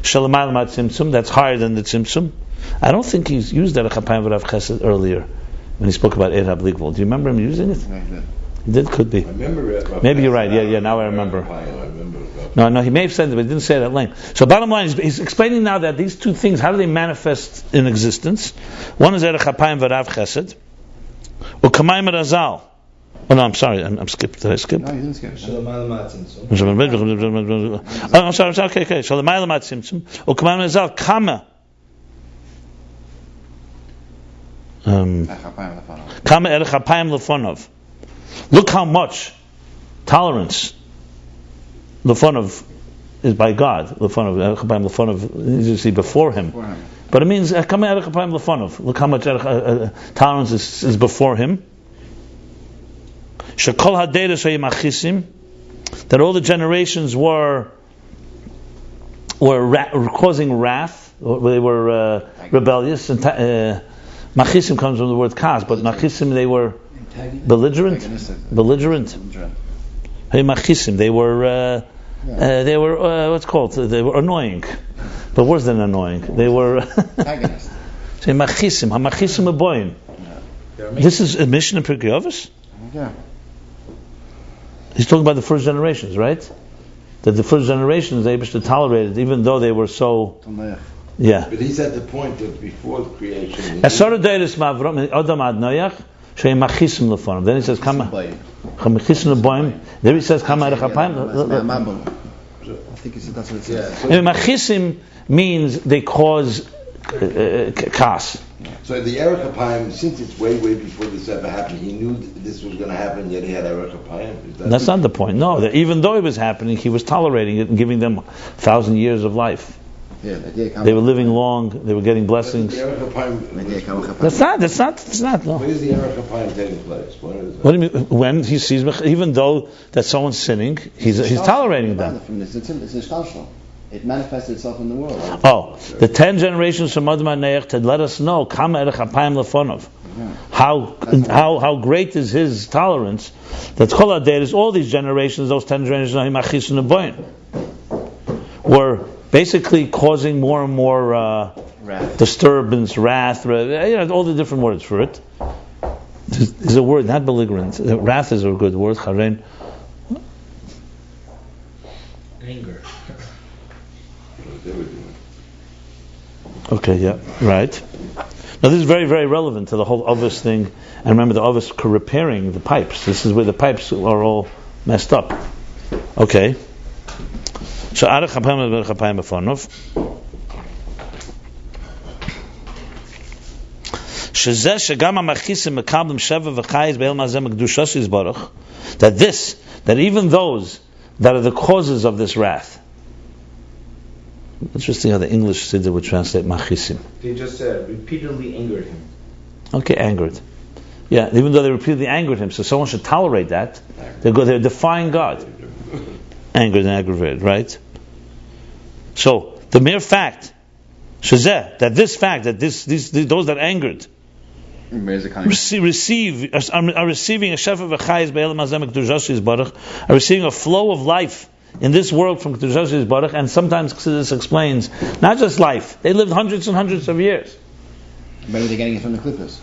Shalamal mat tzimtzum. That's higher than the tzimtzum. I don't think he's used erech hapayim v'rav chesed earlier when he spoke about erech bli gvul. Do you remember him using it? No, he did. He did, could be. I remember it. Maybe you're right. Yeah. Now I remember. No, he may have said it, but he didn't say it at length. So bottom line is, he's explaining now that these two things, how do they manifest in existence? One is erech hapayim v'rav chesed, or kamayim razal. Oh no, I'm sorry, I'm skipped. Did I skip? No, you didn't skip. I'm sorry. Okay. Shalamayla matzimtzum, or kamayim razal kama. Kama erech hapayim lefonov. Look how much tolerance lefonov is by God. Lefonov, erech hapayim lefonov, you see before him. But it means kama erech hapayim lefonov. Look how much tolerance is before him. Shekol hadeiros machisim, that all the generations were causing wrath. They were rebellious. And machisim comes from the word kas, but machisim, they were belligerent. Hey, machisim, they were what's called? They were annoying, but worse than annoying. They were antagonist. Say machisim, hamachisim aboyim. This is a mission in Pirkei Avos. Yeah. He's talking about the first generations, right? That the first generations they able to tolerate it, even though they were so. Yeah. But he's at the point of before the creation. Then he says, "Kama." There he says, "Kama erech hapayim." I think he said that's what it says. Machisim means they cause kas. So the erech hapayim, since it's way before this ever happened, he knew this was going to happen, yet he had erech hapayim. That's not the point. No, that even though it was happening, he was tolerating it and giving them 1,000 years of life. They were living long. They were getting blessings. That's not. No. Where is the Erech HaPayim taking place? What is that? What do you mean? When he sees, even though that someone's sinning, he's tolerating them. It manifests itself in the world. Right? Oh, the 10 generations from Adam and Noach to let us know Kama Erech HaPayim Lefonov. How great is his tolerance? That Chol HaDeiros, all these generations, those 10 generations, were basically causing more and more disturbance, wrath, all the different words for it. There's a word, not belligerent. Wrath is a good word. Charen. Anger. Okay, yeah, right. Now this is very, very relevant to the whole Ovis thing. And remember, the Ovis repairing the pipes. This is where the pipes are all messed up. Okay. So Erech HaPayim Erech HaPayim Befonov. That even those that are the causes of this wrath. Interesting how the English Siddur would translate machisim. They just repeatedly angered him. Okay, angered. Yeah, even though they repeatedly angered him, so someone should tolerate that. They're defying God. Angered and aggravated, right? So the mere fact, shazeh, that this fact that those that angered are receiving a shefa v'chayis be'elam hazeh mekdushas yisbarach, are receiving a flow of life in this world from Kedushas Yisbarach, and sometimes this explains not just life. They lived hundreds and hundreds of years. Maybe they're getting it from the Klippos.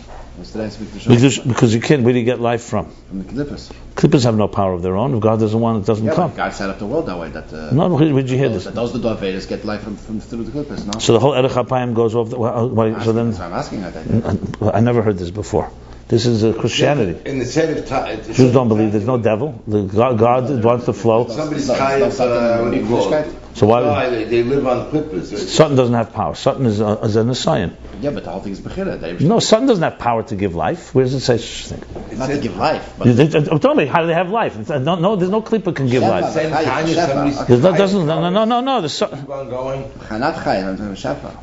Because you can't really get life from the Klippos. Klippos have no power of their own. If God doesn't want it, doesn't come. God set up the world that way. No, where did you hear this? Those the Vedas get life from through the Klippos, no? So the whole Erech HaPayim goes off. I'm asking that. I never heard this before. This is Christianity. In the same time, Jews don't believe there's no devil. God wants to flow. Somebody's kind of what do you call it? So why? They live on Klippos. Satan doesn't have power. Satan is a Nisayan. Yeah, but the whole thing is Bechira. No, Satan doesn't have power to give life. Where does it say such a thing? Not to give life. But Tell me, how do they have life? No, there's no Klippa can give life.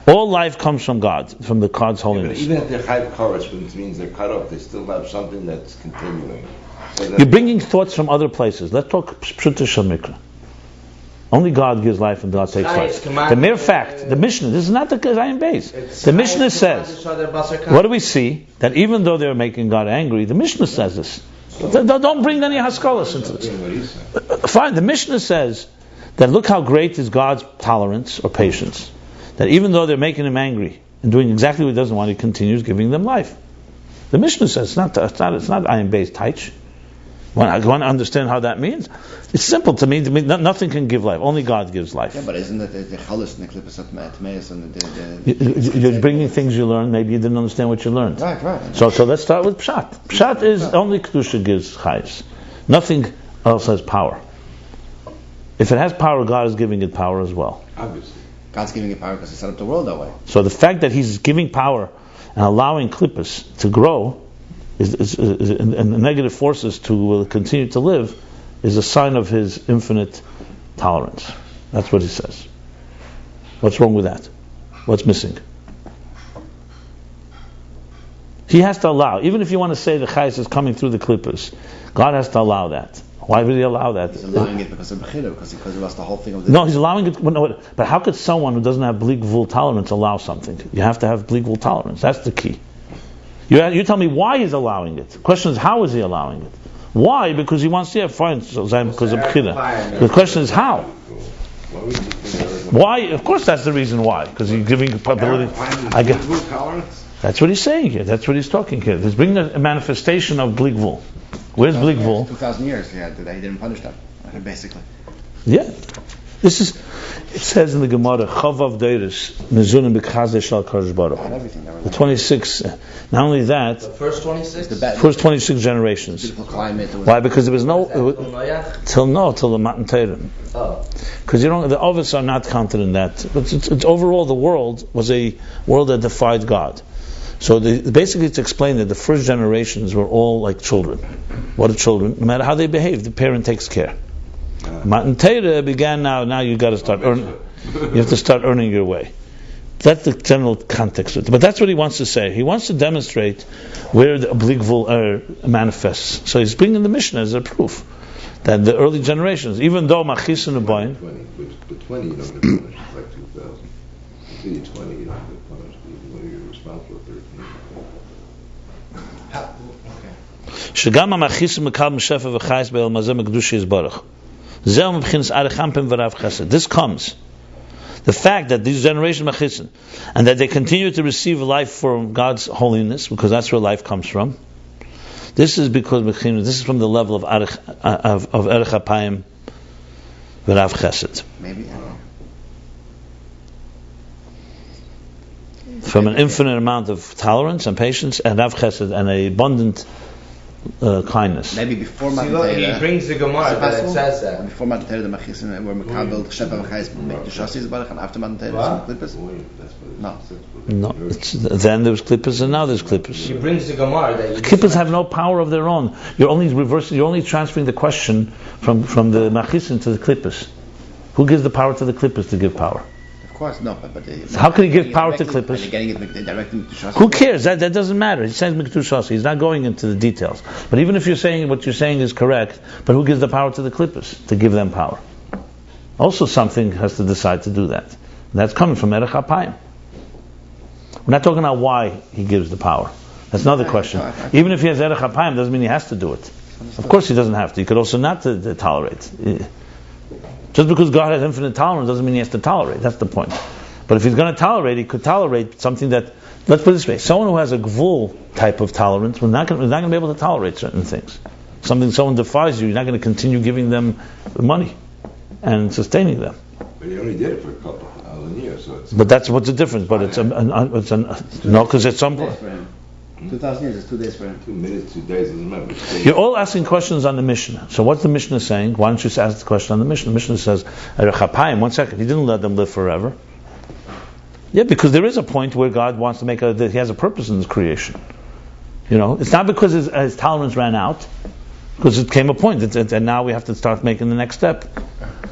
All life comes from God, from the God's holiness. Even if they're chayv koros, which means they're cut off, they still have something that's continuing. You're bringing thoughts from other places. Let's talk Pshuta Shel Mikra. Only God gives life and God takes life. The mere fact, the Mishnah, this is not the Zion base. The Mishnah says, what do we see? That even though they're making God angry, the Mishnah says this. Don't bring any haskalas into this. Fine, the Mishnah says that look how great is God's tolerance or patience. That even though they're making him angry and doing exactly what he doesn't want, he continues giving them life. The Mishnah says it's not Ayin Beis Taich. I want to understand how that means. It's simple to me. Nothing can give life. Only God gives life. Yeah, but isn't it the chalus and the klippos of Tmeis and you're bringing things you learned. Maybe you didn't understand what you learned. Right. So let's start with Pshat. Pshat is only Kedusha gives chayes. Nothing else has power. If it has power, God is giving it power as well. Obviously, God's giving it power because He set up the world that way. So the fact that He's giving power and allowing klippos to grow and negative forces to continue to live is a sign of his infinite tolerance. That's what he says. What's wrong with that? What's missing? He has to allow. Even if you want to say the chayes is coming through the klippos, God has to allow that. Why would he allow that? He's allowing it because of Bechira, because he lost the whole thing of the... No, he's allowing it... But how could someone who doesn't have bleak vul tolerance allow something? You have to have bleak vul tolerance. That's the key. You tell me why he's allowing it. The question is, how is he allowing it? Why? Because he wants to have fine because of Bechira. The question is, how? Why? Of course that's the reason why. Because he's giving ability... That's what he's saying here. That's what he's talking here. He's bringing a manifestation of bleak vul. Where's bleak vul? 2,000 years, he didn't punish them, basically. Yeah. It says in the Gemara, Chavav Deiris, Mezunim B'Chazeh Shal Kadosh Baruch. The 26, not only that, the first 26? First 26 generations. Beautiful climate. Why? Because there was no, till the Matan Torah. Oh. Because the Ovis are not counted in that. But it's overall, the world was a world that defied God. So basically it's explained that the first generations were all like children. What are children? No matter how they behave, the parent takes care. Matan Torah began now you got to start earning. You have to start earning your way. That's the general context. But that's what he wants to say. He wants to demonstrate where the obligvul manifests. So he's bringing the Mishnah as a proof that the early generations, even though Machis and Ubayin, 20, but 20 you don't get punished. It's like 2,000. If you do 20, you don't get punished. When you're responsible for 13. שגם המחיסים מקבלים שפע וחייס באלמזם הקדוש יזברך. זהו מבחינת אריכמפים ורב חסד. This comes. The fact that these generations machisim, and that they continue to receive life from God's holiness, because that's where life comes from. This is because this is from the level of erech hapayim v'rav chesed. Maybe. From an infinite amount of tolerance and patience and rav chesed and an abundant kindness. Maybe before See, Matan look, Torah. he brings the Gemara that it says that. Before Matan Torah, the Machisim were Mekabel Shefa V'chayis B'Shasi Yisbarach, and after Matan Torah, some Klippos. No, then there was clippers and now there's clippers. He brings the Gemara that Clippers have no power of their own. You're only reversing. You're only transferring the question from the machisim to the clippers. Who gives the power to the clippers to give power? Of course, no. But How can he give power to clippers? You're getting it directly to Shasi. Who cares? That doesn't matter. He says Miktushasi. He's not going into the details. But even if you're saying what you're saying is correct, but who gives the power to the clippers to give them power? Also, something has to decide to do that. And that's coming from Erech HaPayim. We're not talking about why he gives the power. That's another question. Even if he has Erech HaPayim, doesn't mean he has to do it. Of course, he doesn't have to. He could also not to tolerate. Just because God has infinite tolerance doesn't mean he has to tolerate. That's the point. But if he's going to tolerate, he could tolerate something that, let's put it this way, someone who has a gvul type of tolerance is not going to be able to tolerate certain things. Someone defies you, you're not going to continue giving them money and sustaining them. But he only did it for a couple of years, so it's... But that's what's the difference. But no, because it's some... 2,000 years is 2 days for him. 2 minutes, 2 days, doesn't matter. You're all asking questions on the Mishnah. So what's the Mishnah saying? Why don't you just ask the question on the Mishnah? The Mishnah says, Erech HaPayim, 1 second, he didn't let them live forever. Yeah, because there is a point where God wants to that he has a purpose in his creation. You know, it's not because his tolerance ran out, because it came a point, and now we have to start making the next step.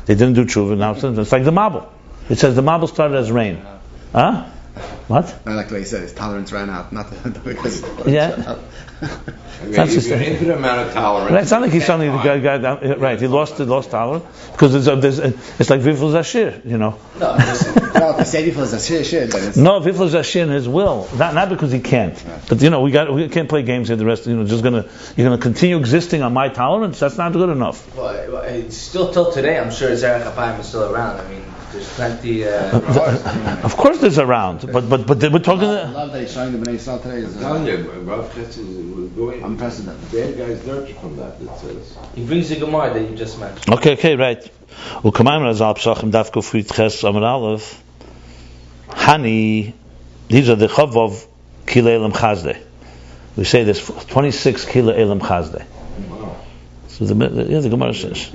They didn't do tshuva, now it's like the Mabul. It says the Mabul started as rain. Huh? What? I like the way he said his tolerance ran out, not because. Yeah. It's just an infinite amount of tolerance. Right, it's not like he's suddenly the guy right. He lost tolerance because it's like Vifl Zashir, you know. No, if I say Vifl Zashir, then it's no Vifl Zashir in his will, not because he can't. But you know, we can't play games here. The rest, you know, you're gonna continue existing on my tolerance. That's not good enough. Well, it's still till today. I'm sure Zerach HaPayim is still around. I mean, there's plenty. Of course, there's around, but we're talking. I love that he's showing the Bnei Yisrael today. I'm telling you, Rav Chesed was going unprecedented. Bad guys nurture from that. It says. He brings the Gemara that you just mentioned. Okay, right. U'kamayim razal psachim dafko fruit ches amar aleph. Hani, these are the chavov kila elam chazdei. We say there's 26 kila elam chazdei. Wow. So the Gemara says,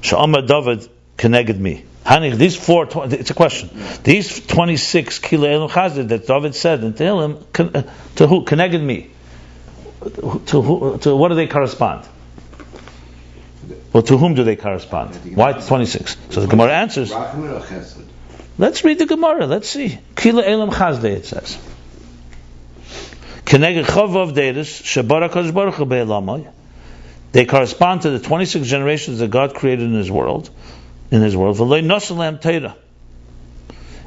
Sha'amar David keneged me. Hani, these it's a question. These 26 kila elam chazdei that David said in Tehillim, to who? Keneged me. To what do they correspond? Or to whom do they correspond? Why 26? So the Gemara answers. Let's read the Gemara. Let's see. Kila elam chazdei, it says. Keneged chavav deiris shebara kadosh baruch hu be'elamai. They correspond to the 26 generations that God created in His world. V'loi nosel lehem Torah.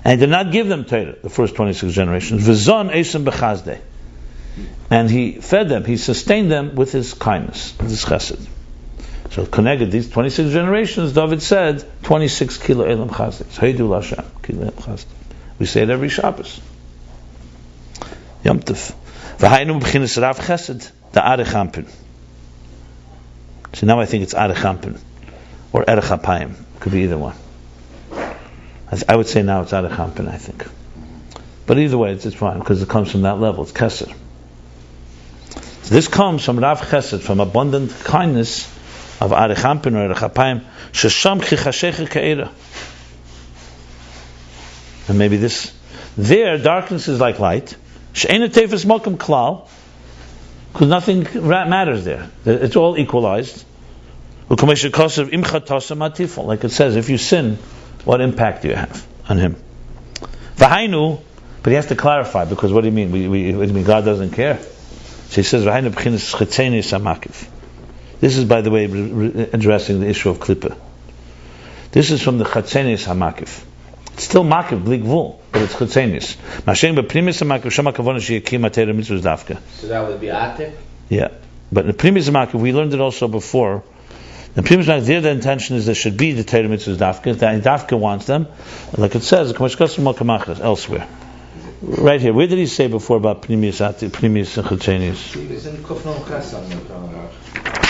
And He did not give them Torah, the first 26 generations. V'zon esim b'chazdei. And He fed them, He sustained them with His kindness, with His chesed. So connected these 26 generations, David said, 26 kilo elam chazdei. So Heidu Lashem, kilo elam chazdei. We say it every Shabbos. Yom Tov. V'hainu b'chinas Rav Chesed, the Arech Hampin. So now I think it's Arech Hampin, or Erech HaPayim. Could be either one. I would say now it's Arech Hampin, I think. But either way, it's fine, because it comes from that level. It's Keser. So this comes from Rav Chesed, from abundant kindness of Arech Hampin or Erech HaPayim. Shesham chichashecha ka'era. And maybe this, there, darkness is like light. She'ena tefes mokum klal. Because nothing matters there. It's all equalized. Like it says, if you sin, what impact do you have? on him. V'hainu, but he has to clarify, because what do you mean? What do you mean God doesn't care? So he says, V'hainu b'chinas chetzenis hamakiv. This is, by the way, addressing the issue of klippah. This is from the chetzenis hamakiv. It's still makiv, bli gvul, but it's chetzenis. Mashen b'primis hamakiv, shama kavona sheyakim atera mitzvahs dafka. So that would be atik? Yeah. But in the primis hamakiv, we learned it also before. The primis hamakiv, there the intention is there should be the Torah mitzvahs dafka. The dafka wants them. Like it says, elsewhere. Right here. Where did he say before about primis and chetzenis? It's in Kufnon Chesam.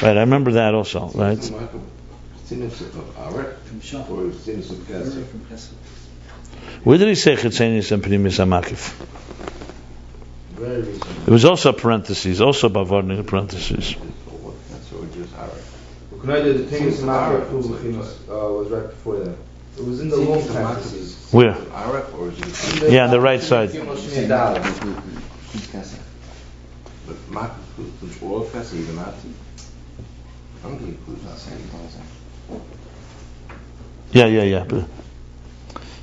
Right, I remember that also, right? Where did he say chetzenis and primis hamakiv? It was also parentheses, also bavarning parentheses. The thing is, was right before that. It was in the long parentheses. Where? Yeah, on the right side. Yeah.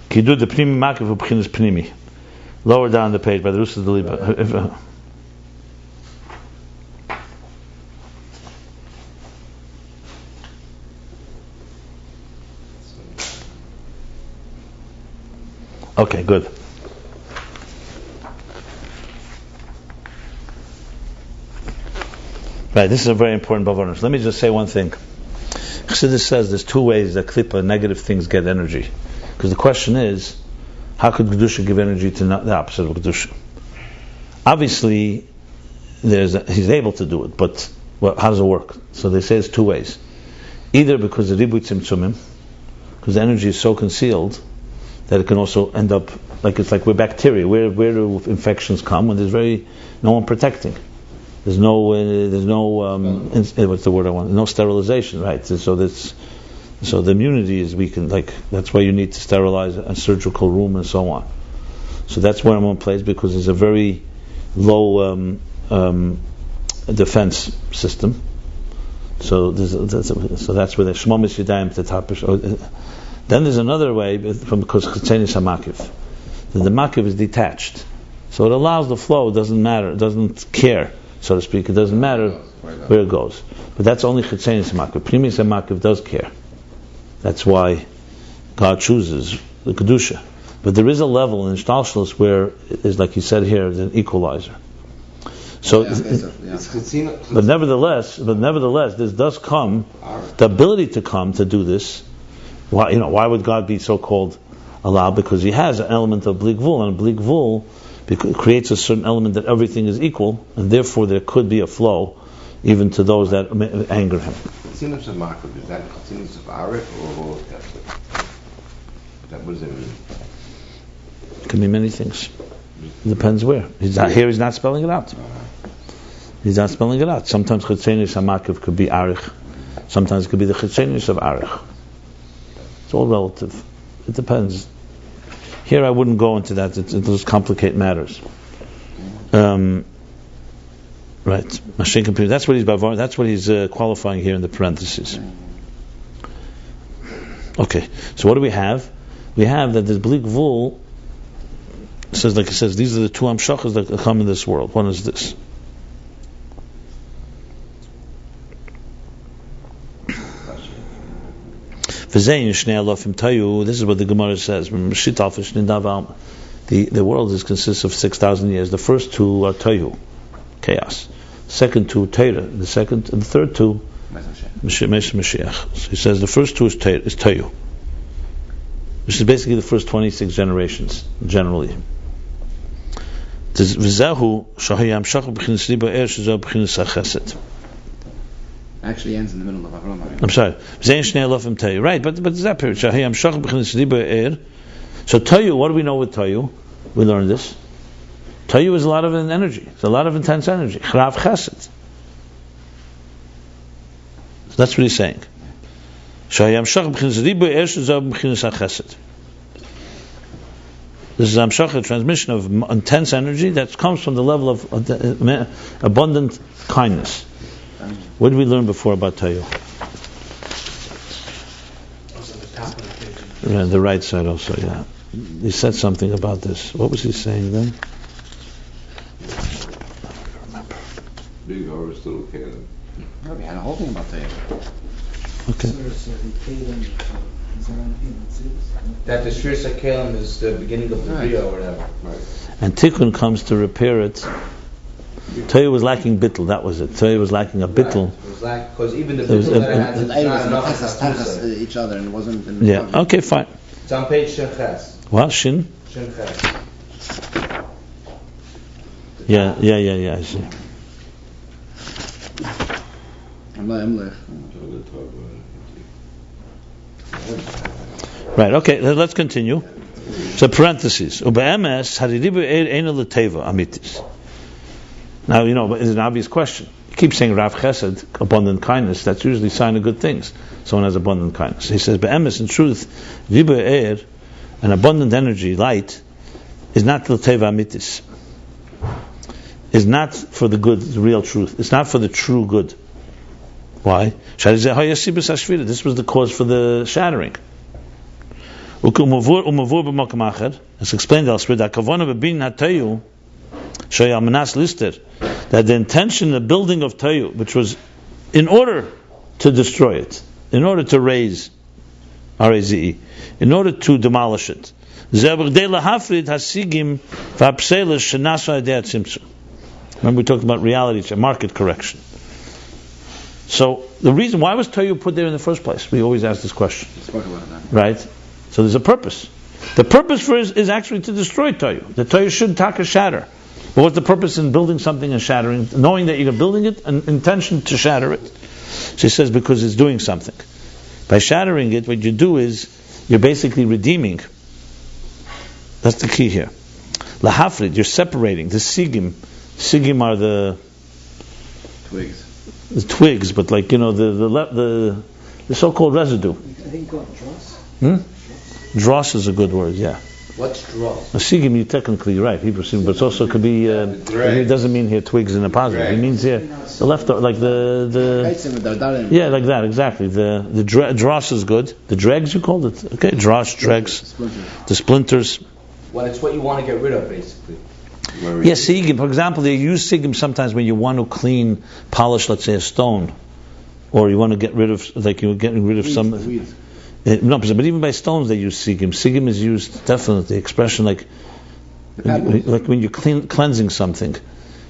Kidu the primi makiv ubchinas primi. Lower down the page by the Rusa Deliba. Okay, good. Right, this is a very important bavarnus. Let me just say one thing. Chassidus says there's two ways that klippa, negative things, get energy. Because the question is, how could Kedusha give energy to the opposite of Kedusha? Obviously, he's able to do it, but how does it work? So they say it's two ways. Either because the ribu tzimtzumim, because the energy is so concealed that it can also end up like we're bacteria. Where do infections come when there's no one protecting? There's no what's the word I want? No sterilization, right? So the immunity is weakened. That's why you need to sterilize a surgical room and so on. So that's where I'm in place, because there's a very low defense system. So that's where the shmomis yadayim tetapish. Then there's another way, because chetzenis hamakiv. The makiv is detached, so it allows the flow. It doesn't matter. It doesn't care, so to speak. It doesn't matter where it goes. But that's only chetzenis hamakiv. Primis hamakiv does care. That's why God chooses the kedusha. But there is a level in shtalshlus where it is, like you said here, an equalizer. So, but nevertheless, this does come, the ability to come to do this. Why would God be so called allowed? Because He has an element of bli gvul, and bli gvul creates a certain element that everything is equal, and therefore there could be a flow, even to those that anger Him. Is that continuous of Arif or what does it mean? It can be many things. It depends where. He's not spelling it out. He's not spelling it out. Sometimes chetzenis hamakiv could be arich. Sometimes it could be the chetzenis of arich. It's all relative. It depends. Here I wouldn't go into that. It'll just complicate matters. Right. That's what he's qualifying here in the parentheses. Okay. So what do we have? We have that this bli gvul says, like it says, these are the two amshachas that come in this world. One is this. This is what the Gemara says. The world consists of 6,000 years. The first two are tayu, chaos. Second two, Torah. The second and the third two, Mashiach. So he says the first two is tayu, which is basically the first 26 generations, generally. Actually ends in the middle of Avraham. I'm sorry. Right, but it's that period. So Tayu, what do we know with Tayu? We learned this. Tayu is a lot of energy. It's a lot of intense energy. Chrav Chesed. So that's what he's saying. This is a transmission of intense energy that comes from the level of abundant kindness. What did we learn before about Tayu? Also the top of the page. The right side also, yeah. he said something about this. What was he saying then? Big Aristotle canon. No, we had a whole thing about that. Okay. That the Shir Kalim is the beginning of the Bria or whatever. Right. And Tikkun comes to repair it. Toyu was lacking bittul, that was it. Toyu was lacking a bittul. Right. It was like, because even the It was- bittul that it has, The it's A not was enough. tachas each other, and it wasn't. In Yeah, okay, fine. It's on page Shinches. What? Shin? Shinches. Yeah, I see. Right, okay, let's continue. So parentheses. Ube'emes haridibu eina l'teva amitis. Now, it's an obvious question. You keep saying Rav Chesed, abundant kindness, that's usually a sign of good things. Someone has abundant kindness. He says, Be'emes, in truth, ribu eir, an abundant energy, light, is not l'teva amitis. Is not for the good, the real truth. It's not for the true good. Why? This was the cause for the shattering. It's explained elsewhere that the intention, the building of Tayu, which was in order to destroy it, in order to raze, R-A-Z-E, in order to demolish it. Remember we talked about reality, market correction. So the reason, why was Toyu put there in the first place? We always ask this question. Spoke about that. Right? So there's a purpose. The purpose for it is actually to destroy Toyu. The Toyu should taka shatter. But what's the purpose in building something and shattering? Knowing that you're building it, an intention to shatter it. She says because it's doing something. By shattering it, what you do is you're basically redeeming. That's the key here. Lahafrid, you're separating. The sigim. Sigim are the twigs, but like the so-called residue. I think dross. Dross is a good word, yeah. What's dross? A sigim, you technically right, Hebrew sigim, but it also could be. It doesn't mean here twigs in a positive. It means here the leftover, like the. Yeah, like that exactly. The dross is good. The dregs you called it, okay? Dross, dregs, the splinters. Well, it's what you want to get rid of, basically. Yes, sigim. For example, they use sigim sometimes when you want to polish, let's say, a stone, or you want to get rid of, like you're getting rid of some. No, but even by stones they use sigim. Sigim is used definitely. Expression like when you're cleansing something,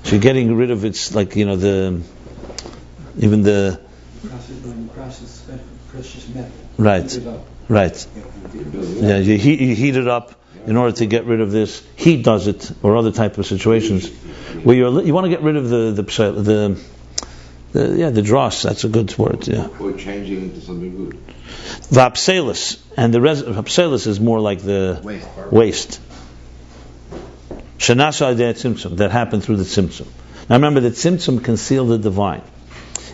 so you're getting rid of its like the precious metal. Right. Yeah, you heat it up in order to get rid of this. Heat does it, or other type of situations where you want to get rid of the dross. That's a good word. Yeah. Or changing into something good. Vapsalis, and the vapsalis is more like the waste. Shanasa adeh tzimtzum, that happened through the tzimtzum. Now remember that tzimtzum concealed the divine.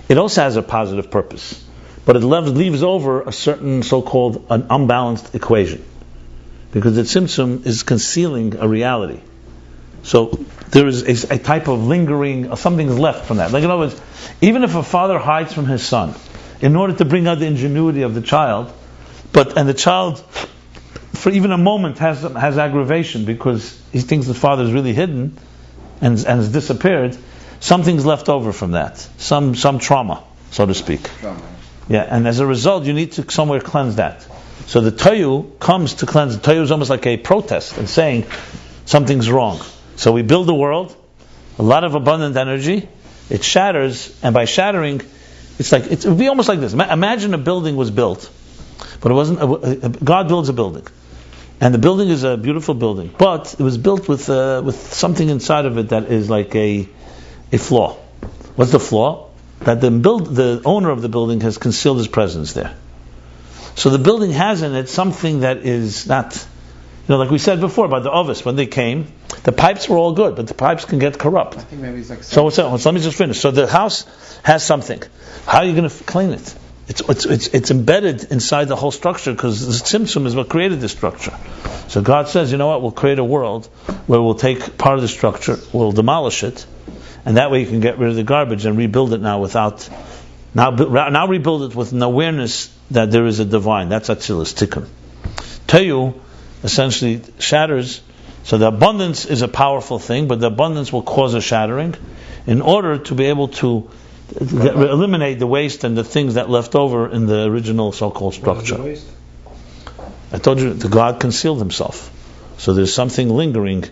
It also has a positive purpose, but it leaves over a certain so-called an unbalanced equation, because the tzimtzum is concealing a reality. So there is a type of lingering, something's left from that. Like in other words, even if a father hides from his son, in order to bring out the ingenuity of the child, and the child, for even a moment, has aggravation because he thinks the father is really hidden and has disappeared. Something's left over from that, some trauma, so to speak. Yeah, and as a result, you need to somewhere cleanse that. So the Toyu comes to cleanse. The Toyu is almost like a protest and saying something's wrong. So we build the world, a lot of abundant energy. It shatters, and by shattering, it would be almost like this. Imagine a building was built, but it wasn't. God builds a building, and the building is a beautiful building, but it was built with something inside of it that is like a flaw. What's the flaw? That the owner of the building has concealed his presence there. So the building has in it something that is not, like we said before about the Ovis, when they came, the pipes were all good, but the pipes can get corrupt. I think maybe it's like so let me just finish. So the house has something. How are you going to clean it? It's embedded inside the whole structure, because the tzimtzum is what created this structure. So God says, you know what? We'll create a world where we'll take part of the structure, we'll demolish it, and that way you can get rid of the garbage and rebuild it now rebuild it with an awareness that there is a divine. That's Atzilus Tikkun. Toyu essentially shatters. So the abundance is a powerful thing, but the abundance will cause a shattering in order to be able to eliminate the waste and the things that left over in the original so-called structure. I told you, the God concealed himself. So there's something lingering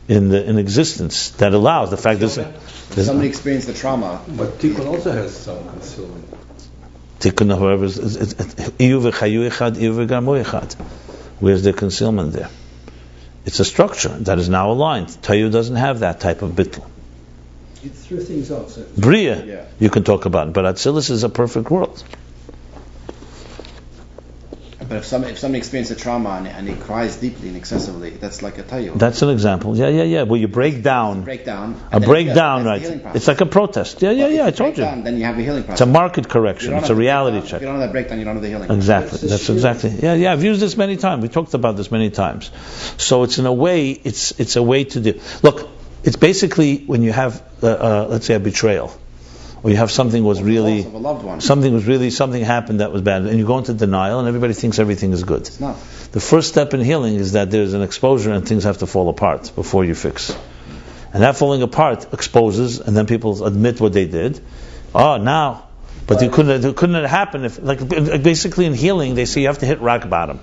in existence that allows the fact that somebody experienced the trauma. But Tikkun also has some concealment. Tikkun, however, is where's the concealment there? It's a structure that is now aligned. Tayu doesn't have that type of bittul. It threw things off. So Bria, you can talk about it, but Atzilus is a perfect world. But if somebody experiences a trauma and he cries deeply and excessively, that's like a tayu. That's an example. Yeah. Where you break down. Right. Right. It's like a protest. Yeah. I told you. Then you have a healing process. It's a market correction. It's a reality check. If you don't have that breakdown, you don't have the healing. Exactly. That's exactly. Yeah. I've used this many times. We talked about this many times. So it's in a way, it's a way to do. Look, it's basically when you have, let's say, a betrayal. Or you have something something happened that was bad, and you go into denial, and everybody thinks everything is good. It's not. The first step in healing is that there's an exposure, and things have to fall apart before you fix. And that falling apart exposes, and then people admit what they did. But it couldn't have happened if, like, basically in healing, they say you have to hit rock bottom.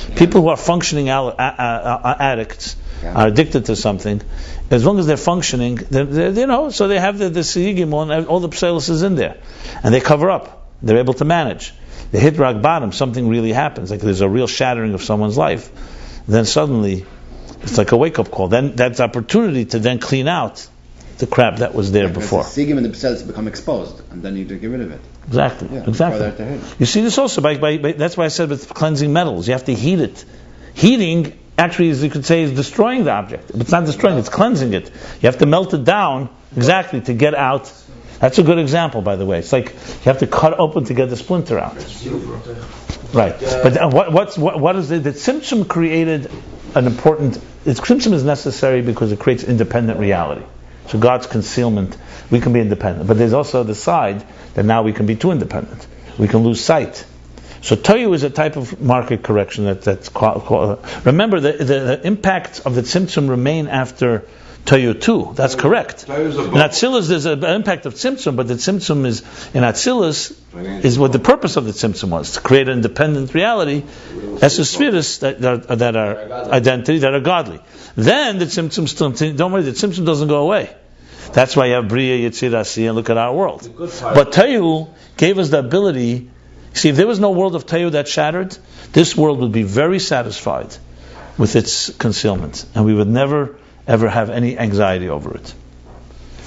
Yeah. People who are functioning addicts are addicted to something. As long as they're functioning, so they have the siyigim and all the pselos is in there, and they cover up. They're able to manage. They hit rock bottom. Something really happens, like there's a real shattering of someone's life. Then suddenly, it's like a wake-up call. Then that's opportunity to then clean out the crap that was there before. The siyigim and the pselos become exposed, and then you get rid of it. Exactly. You see this also by that's why I said with cleansing metals, you have to heat it. Heating actually, as you could say, is destroying the object. But it's not destroying, it's cleansing it. You have to melt it down exactly to get out. That's a good example, by the way. It's like you have to cut open to get the splinter out. Right. But what is it? The Tzimtzum created an important. Tzimtzum is necessary because it creates independent reality. So God's concealment, we can be independent. But there's also the side that now we can be too independent. We can lose sight. So Toyu is a type of market correction that's called. Remember, the impact of the Tzimtzum remain after Toyu too. That's correct. In Atzilus, there's an impact of Tzimtzum, but the Tzimtzum is in Atzilus is what the purpose of the Tzimtzum was, to create an independent reality as a spheres that are identity, that are godly. Then the Tzimtzum still, don't worry, the Tzimtzum doesn't go away. That's why you have Bria, Yetzirah, Asiyah, and look at our world. But Toyu gave us the ability. See, if there was no world of Toyu that shattered, this world would be very satisfied with its concealment, and we would never ever have any anxiety over it.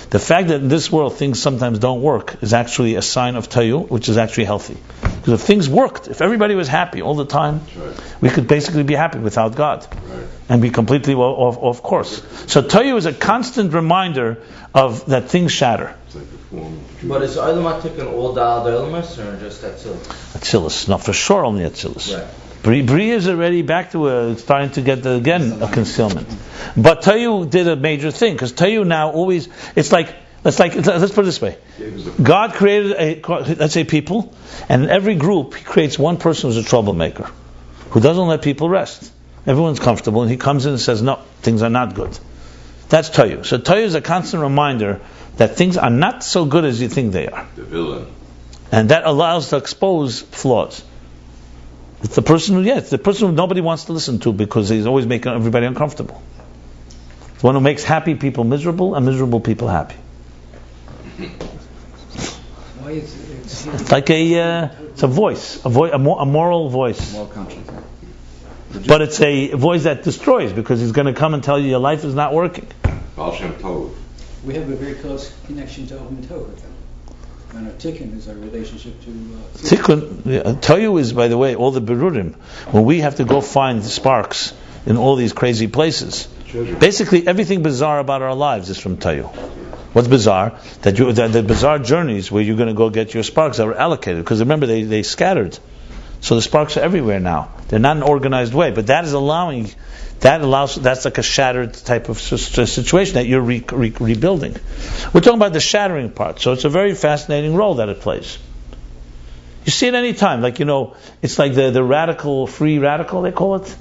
The fact that in this world things sometimes don't work is actually a sign of Toyu, which is actually healthy. Because if things worked, if everybody was happy all the time, we could basically be happy without God and be completely off course. So Toyu is a constant reminder of that things shatter. But is Olam HaTikun all Dal Ilmas or just Atzilus? Atzilus, not for sure only Atzilus. Right. Bria is already back to starting to get a concealment. But Toyu did a major thing, because Toyu now always, let's put it this way. God created let's say people, and in every group he creates one person who's a troublemaker, who doesn't let people rest. Everyone's comfortable, and he comes in and says, no, things are not good. That's Toyu. So Toyu is a constant reminder that things are not so good as you think they are. The villain. And that allows to expose flaws. It's the person who nobody wants to listen to because he's always making everybody uncomfortable. It's the one who makes happy people miserable and miserable people happy. Why is it? It's like it's a voice, a moral voice. Moral conscience. But it's a voice that destroys, because he's going to come and tell you your life is not working. Baal Shem Tov. We have a very close connection to Olam Tov. And our Tikkun is our relationship to... Tikkun, Toyu is, by the way, all the Berurim. When we have to go find sparks in all these crazy places. Basically, everything bizarre about our lives is from Toyu. What's bizarre? That the bizarre journeys where you're going to go get your sparks that were allocated. Because remember, they scattered. So the sparks are everywhere now. They're not in an organized way. But that's like a shattered type of situation that you're rebuilding. We're talking about the shattering part. So it's a very fascinating role that it plays. You see it any time. Like, it's like the radical, free radical, they call it.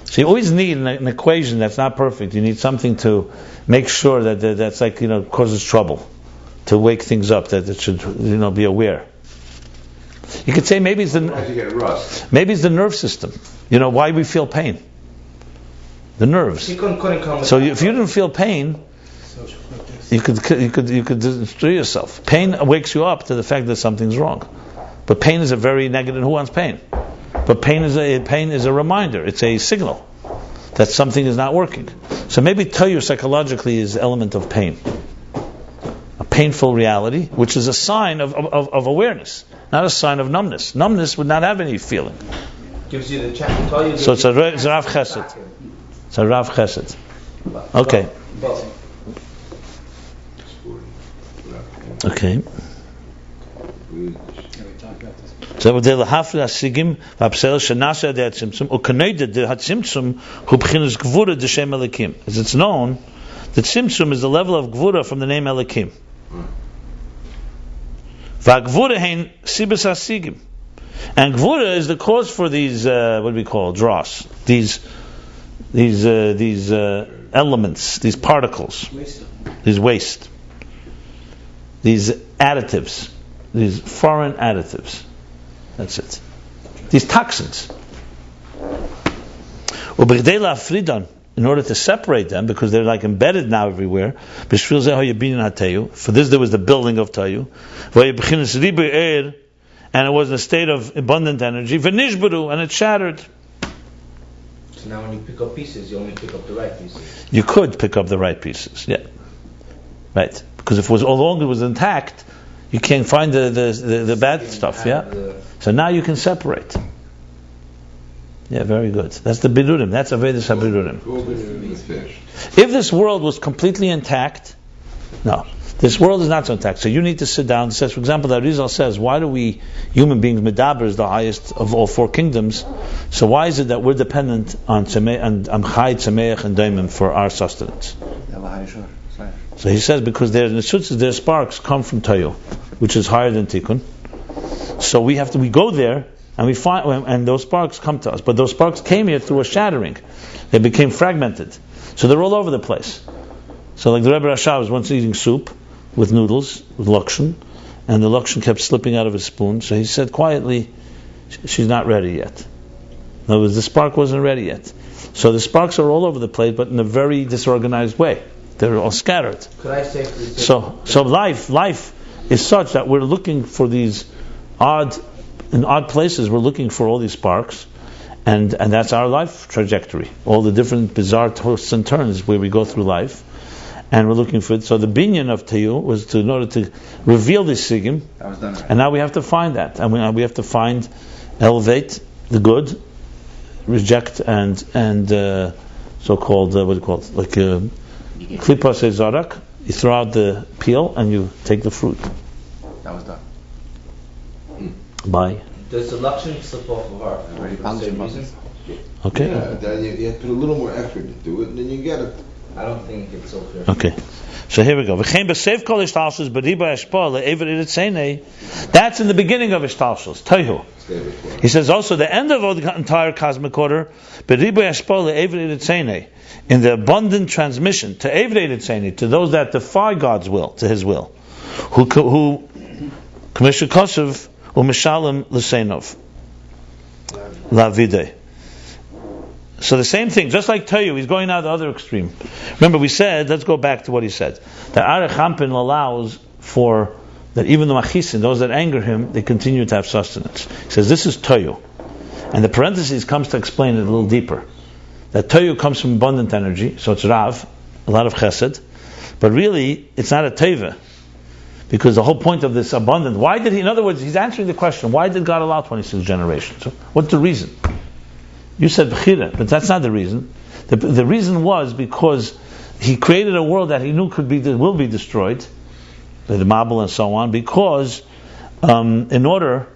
So you always need an equation that's not perfect. You need something to make sure that's like, causes trouble, to wake things up, that it should, be aware. You could say maybe it's the nerve system. Why we feel pain. The nerves. So if you didn't feel pain, you could destroy yourself. Pain wakes you up to the fact that something's wrong. But pain is a very negative. Who wants pain? But pain is a reminder. It's a signal that something is not working. So maybe Toyu psychologically is an element of pain, a painful reality, which is a sign of awareness, not a sign of numbness. Numbness would not have any feeling. Gives you the chance. So it's a Rav Chesed. It's a Rav Chesed. Okay. Okay. So the lahafla sigim v'apsel shenasha de hatzimtzum u'kanayde de hatzimtzum hu b'chinas gvura de shem Elokim. As it's known, the tzimtzum is the level of gvura from the name Elokim. V'agvura hein sibas hasigim, and gvura is the cause for these what do we call dross? These elements, these particles, these waste, these additives, these foreign additives. That's it. These toxins. In order to separate them, because they're like embedded now everywhere. For this there was the building of Tayu. And it was in a state of abundant energy. And it shattered. So now when you pick up pieces, you only pick up the right pieces. You could pick up the right pieces, yeah. Right. Because if it was all along it was intact, you can't find the bad stuff, yeah? So now you can separate. Yeah, very good. That's the Birurim. That's Avedis HaBirurim. If this world was completely intact, no. This world is not so intact. So you need to sit down. It says, for example, that Arizal says, why do we, human beings, Medaber is the highest of all four kingdoms, so why is it that we're dependent on Amchai, Tzemeach, and Daimim for our sustenance? So he says, because their sparks come from Tayu, which is higher than Tikkun. So we go there, and we find, and those sparks come to us. But those sparks came here through a shattering. They became fragmented. So they're all over the place. So like the Rebbe Rasha was once eating soup with noodles, with Lakshan, and the Lakshan kept slipping out of his spoon. So he said quietly, she's not ready yet. In other words, the spark wasn't ready yet. So the sparks are all over the place, but in a very disorganized way. They're all scattered. Could I safely say so life is such that we're looking for these odd places. We're looking for all these sparks, and that's our life trajectory. All the different bizarre twists and turns where we go through life, and we're looking for it. So the binyan of Tayu was in order to reveal this sigim, and now we have to find that, and we have to find, elevate the good, reject and so-called what do you call it, like klipa se zarak. You throw out the peel and you take the fruit. That was done. Bye. Does the Lakshan slip off of our for the same reason? Okay. Yeah, then you have to put a little more effort into it, and then you get it. I don't think it's so clear. Okay. So here we go. That's in the beginning of Ishtalshus, Tohu. He says also the end of the entire cosmic order, in the abundant transmission to Evrei Ritzeni, to those that defy God's will, to His will, who Commissioner Kosov u'mishalim l'seinov lavide. So the same thing, just like Toyu, he's going now the other extreme. Remember, we said, let's go back to what he said. That Arech Hampin allows for that even the machisin, those that anger him, they continue to have sustenance. He says this is Toyu, and the parentheses comes to explain it a little deeper. That Toyu comes from abundant energy, so it's Rav, a lot of Chesed, but really it's not a Teva, because the whole point of this abundant. Why did he? In other words, he's answering the question: why did God allow 26 generations? So what's the reason? You said Bechira, but that's not the reason. The reason was because he created a world that he knew will be destroyed, the Mabul and so on, because in order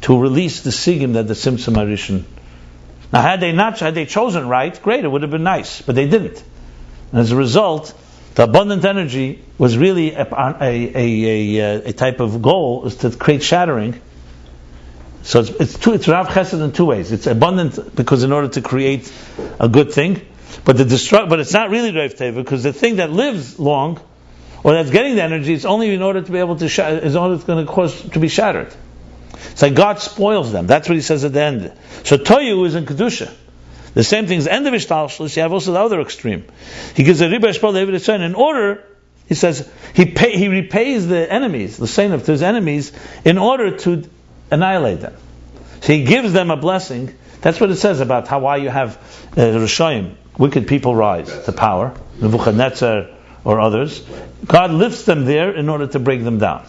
to release the sigim that the Tzimtzum Arishan. Now, had they chosen right, great, it would have been nice, but they didn't. And as a result, the abundant energy was really a type of goal, is to create shattering, So it's Rav Chesed in two ways. It's abundant because in order to create a good thing, but it's not really Rav Teva because the thing that lives long or that's getting the energy, it's only in order to be able to is only it's going to cause to be shattered. It's like God spoils them. That's what he says at the end. So Toyu is in Kedusha. The same thing is end of Ishtalshlus. You have also the other extreme. He gives a Riba Eshpal David Yitzhak in order. He says he repays the enemies, the saint of his enemies, in order to annihilate them. So he gives them a blessing. That's what it says about why you have Rishoyim, wicked people rise to power, Nebuchadnezzar or others. God lifts them there in order to break them down.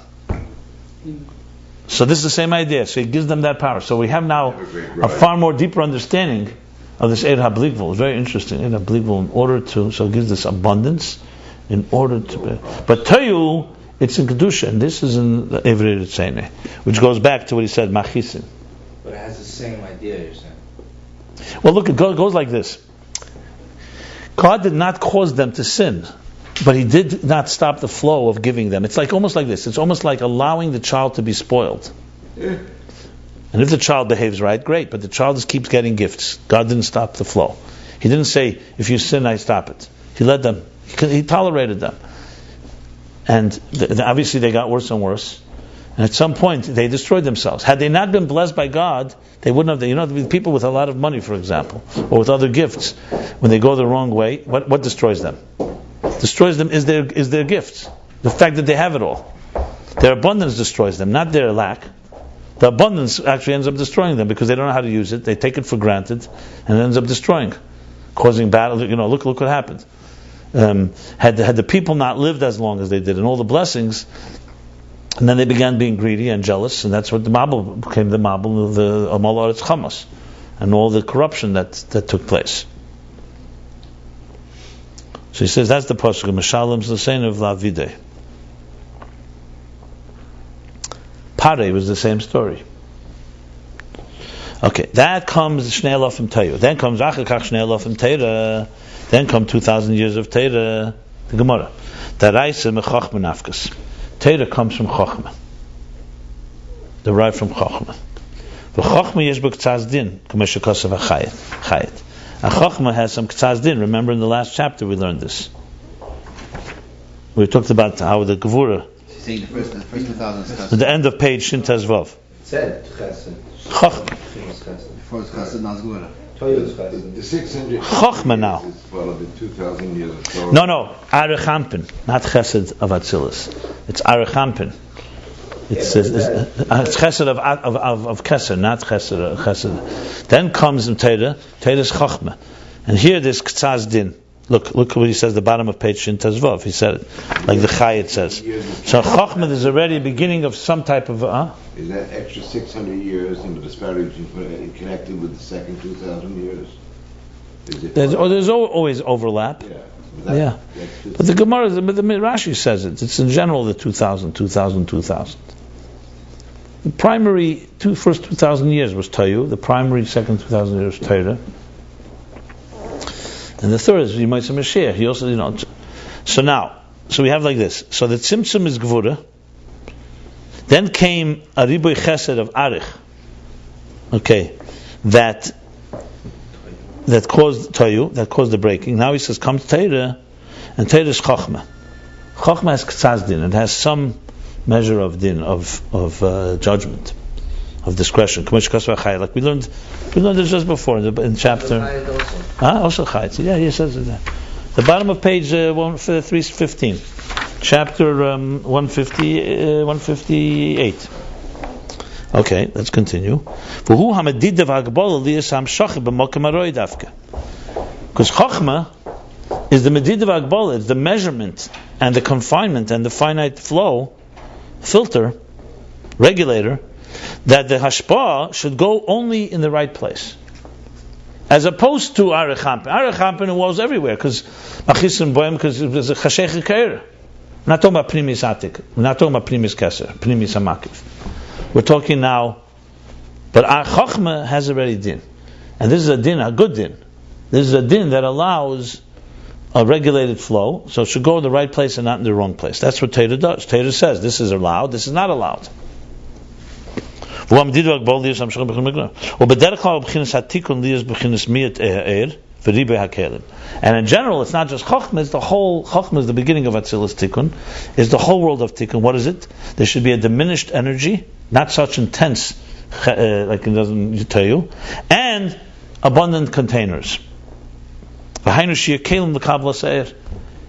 So this is the same idea. So he gives them that power. So we have now a far more deeper understanding of this Eid HaBligvul. It's very interesting. Eid HaBligvul in order to, so it gives this abundance in order to, but Toyu, it's in Kedusha, and this is in the Evrei Ritzene, which goes back to what he said, Machisin. But it has the same idea, you're saying. Well, look, it goes like this. God did not cause them to sin, but he did not stop the flow of giving them. It's like almost like this. It's almost like allowing the child to be spoiled. Yeah. And if the child behaves right, great, but the child just keeps getting gifts. God didn't stop the flow. He didn't say, if you sin, I stop it. He let them. He tolerated them. And obviously they got worse and worse. And at some point, they destroyed themselves. Had they not been blessed by God, they wouldn't have. People with a lot of money, for example, or with other gifts, when they go the wrong way, what destroys them? Destroys them is their gifts. The fact that they have it all. Their abundance destroys them, not their lack. The abundance actually ends up destroying them because they don't know how to use it. They take it for granted, and it ends up destroying, causing battle. Look what happened. Had the people not lived as long as they did, and all the blessings. And then they began being greedy and jealous, and that's what the Mabul became, the Mabul of the Amal Aretz Chamas, and all the corruption that took place. So he says that's the pasuk. Meshalim L'sein of Lavide. Pare was the same story. Okay, that comes Shnei Elofim Teira. Then comes Achakach Shnei Elofim Teira. Then come 2,000 years of Teira. The Gemara. Daraisa mechachma nafkas. Teira comes from Chochmah, derived from Chochmah. The Chochmah yesh bo k'tzaz din, k'meshe kosav ha'chayet. And Chochmah has some k'tzaz din. Remember in the last chapter we learned this. We talked about how the Gevura. The first 2,000 at the end of page Shin Tezvav. Said Chesed. Chochmah. Before it's Chesed, now it's Gevura. The 600 Chochmah now. is followed in 2,000 years of Torah. No, Arechampin, not Chesed of Atzilus. It's Arechampin. It's Chesed of Keser, not Chesed. Then comes in Teira. Teira's Chochmah, and here there's K'tzaz Din. Look what he says. The bottom of page Shin Tezvav. He said it like the Chayet says. So Chochmah is already a beginning of some type of. Is that extra 600 years in the disparity connected with the second 2,000 years? There's always overlap. Yeah. But the Gemara, the Rashi says it. It's in general the 2,000. The primary first 2,000 years was Tayu. The primary second 2,000 years was Teira. And the third is Yemais HaMashiach. He also, so we have like this. So the Tzimtzum is Gevura. Then came a Riboy Chesed of Arich. Okay, that caused Tayu, that caused the breaking. Now he says, come to Teira, and Teira is Chochmah. Chochmah has K'tzaz Din. It has some measure of din, of judgment, of discretion. Like we learned this just before in chapter. Also Chayet. Yeah, he says it there. The bottom of page 315, chapter 158. Okay, let's continue. Because Chochmah is the Medid of Agbola, it's the measurement and the confinement and the finite flow, filter, regulator, that the Hashpah should go only in the right place. As opposed to Arechampin. Arechampin was everywhere, because Machisim Boim, because it was a Chashech Keir. We're not talking about Primis Atik. We're not talking about Primis Keser, Primis Hamakiv. We're talking now, but our Chochmah has already din. And this is a din, a good din. This is a din that allows a regulated flow, so it should go in the right place and not in the wrong place. That's what Teira does. Teira says, this is allowed, this is not allowed. And in general, it's not just Chochmah, it's the whole Chochmah is the beginning of Atzilus Tikkun, is the whole world of Tikkun. What is it? There should be a diminished energy, not such intense, like it doesn't tell you, and abundant containers.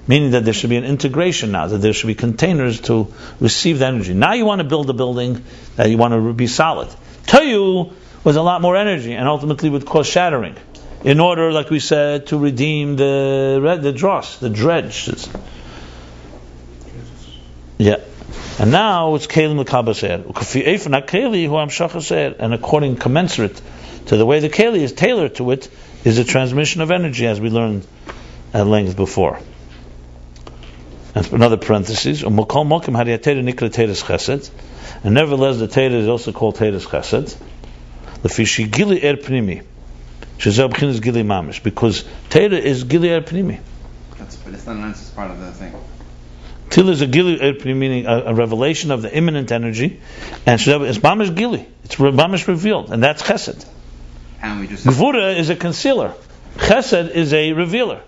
Meaning that there should be an integration now, that there should be containers to receive the energy. Now you want to build a building that you want to be solid. Toyu was a lot more energy and ultimately would cause shattering. In order, like we said, to redeem the dross, the dredge. Yeah. And now it's Kelim l'kabaser. And according commensurate to the way the Keli is tailored to it, is a transmission of energy, as we learned at length before. And another parenthesis, and nevertheless the Teira is also called Teiras Chesed, because Teira is Gili Er Pnimi. But it's not an answer, it's part of the thing. Til is a Gili Er Pnimi, meaning a revelation of the immanent energy, and it's Mamish Gili, it's Mamish revealed, and that's Chesed. And we just Gvura is a concealer, Chesed is a revealer.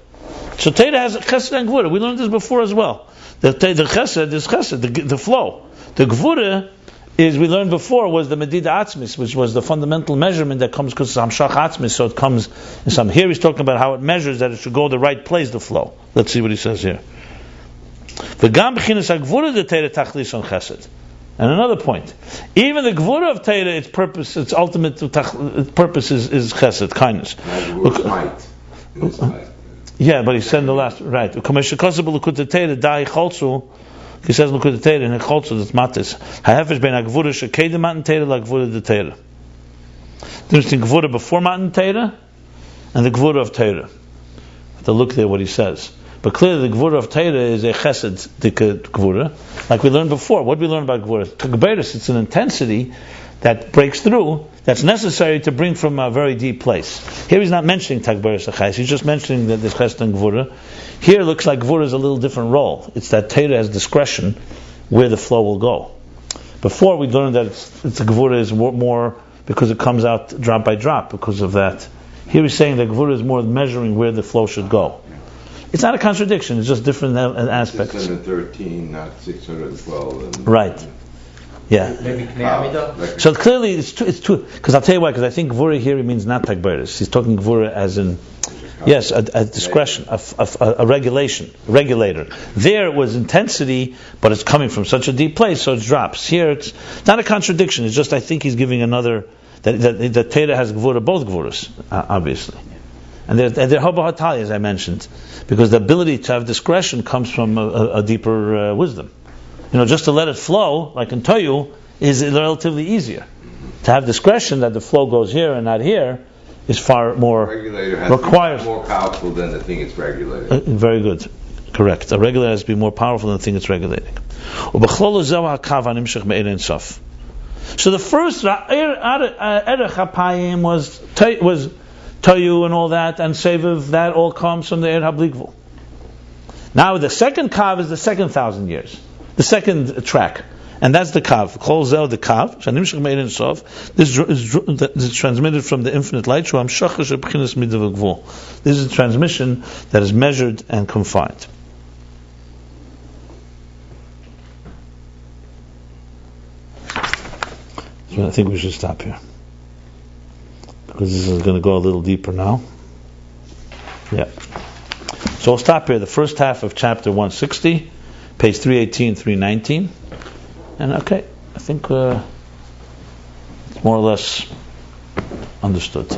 So Teira has Chesed and Gvura. We learned this before as well. The Chesed is Chesed, the flow. The Gvura is, we learned before, was the Medida Atzmis, which was the fundamental measurement that comes because it's Hamshach Atzmis, so it comes in some. Here he's talking about how it measures that it should go the right place, the flow. Let's see what he says here. V'gam b'chinas ha'gvura de Teira tachlis on Chesed. And another point, even the Gvura of Teira, its purpose, its ultimate purpose is Chesed, kindness. Yeah, but he said in the last, right. He says L'kutei Teira in Cholzu, that's matis. Ha'hefesh ben ha'gvura shekedem matan Teira la'gvura de Teira. There's the Gvura before matan Teira and the Gvura of Teira. Have to look there what he says. But clearly the Gvura of Teira is a Chesed Gvura, like we learned before. What did we learn about Gvura? Tagberis, it's an intensity that breaks through, that's necessary to bring from a very deep place. Here he's not mentioning Tagberis Achais, he's just mentioning that there's Chesed and Gvura. Here it looks like Gvura is a little different role. It's that Teira has discretion where the flow will go. Before we learned that it's Gvura is more because it comes out drop by drop because of that. Here he's saying that Gvura is more measuring where the flow should go. It's not a contradiction, it's just different aspects. 613, not 612. Right. Yeah. Maybe Knei So clearly it's two. Because I'll tell you why. Because I think Gvura here he means not Tagberis. He's talking Gvura as in, yes, a discretion, a regulation, regulator. There it was intensity, but it's coming from such a deep place, so it drops. Here it's not a contradiction. It's just I think he's giving another that Teira has Gvura, both Gvuras, obviously. And they're Hoba Hatali, as I mentioned, because the ability to have discretion comes from a deeper wisdom. Just to let it flow, like in Toyu, is relatively easier. To have discretion that the flow goes here and not here is far more requires more powerful than the thing it's regulating. Very good, correct. A regulator has to be more powerful than the thing it's regulating. So the first Erech HaPayim was Toyu and all that, and Seviv, that all comes from the Er HaBlikvul. Now the second Kav is the second 1,000 years. The second track, and that's the Kav. Kol Zel the Kav. This is transmitted from the infinite light. This is a transmission that is measured and confined. So I think we should stop here because this is going to go a little deeper now. Yeah. So we'll stop here. The first half of chapter 160. Page 318, 319. And okay, I think it's more or less understood.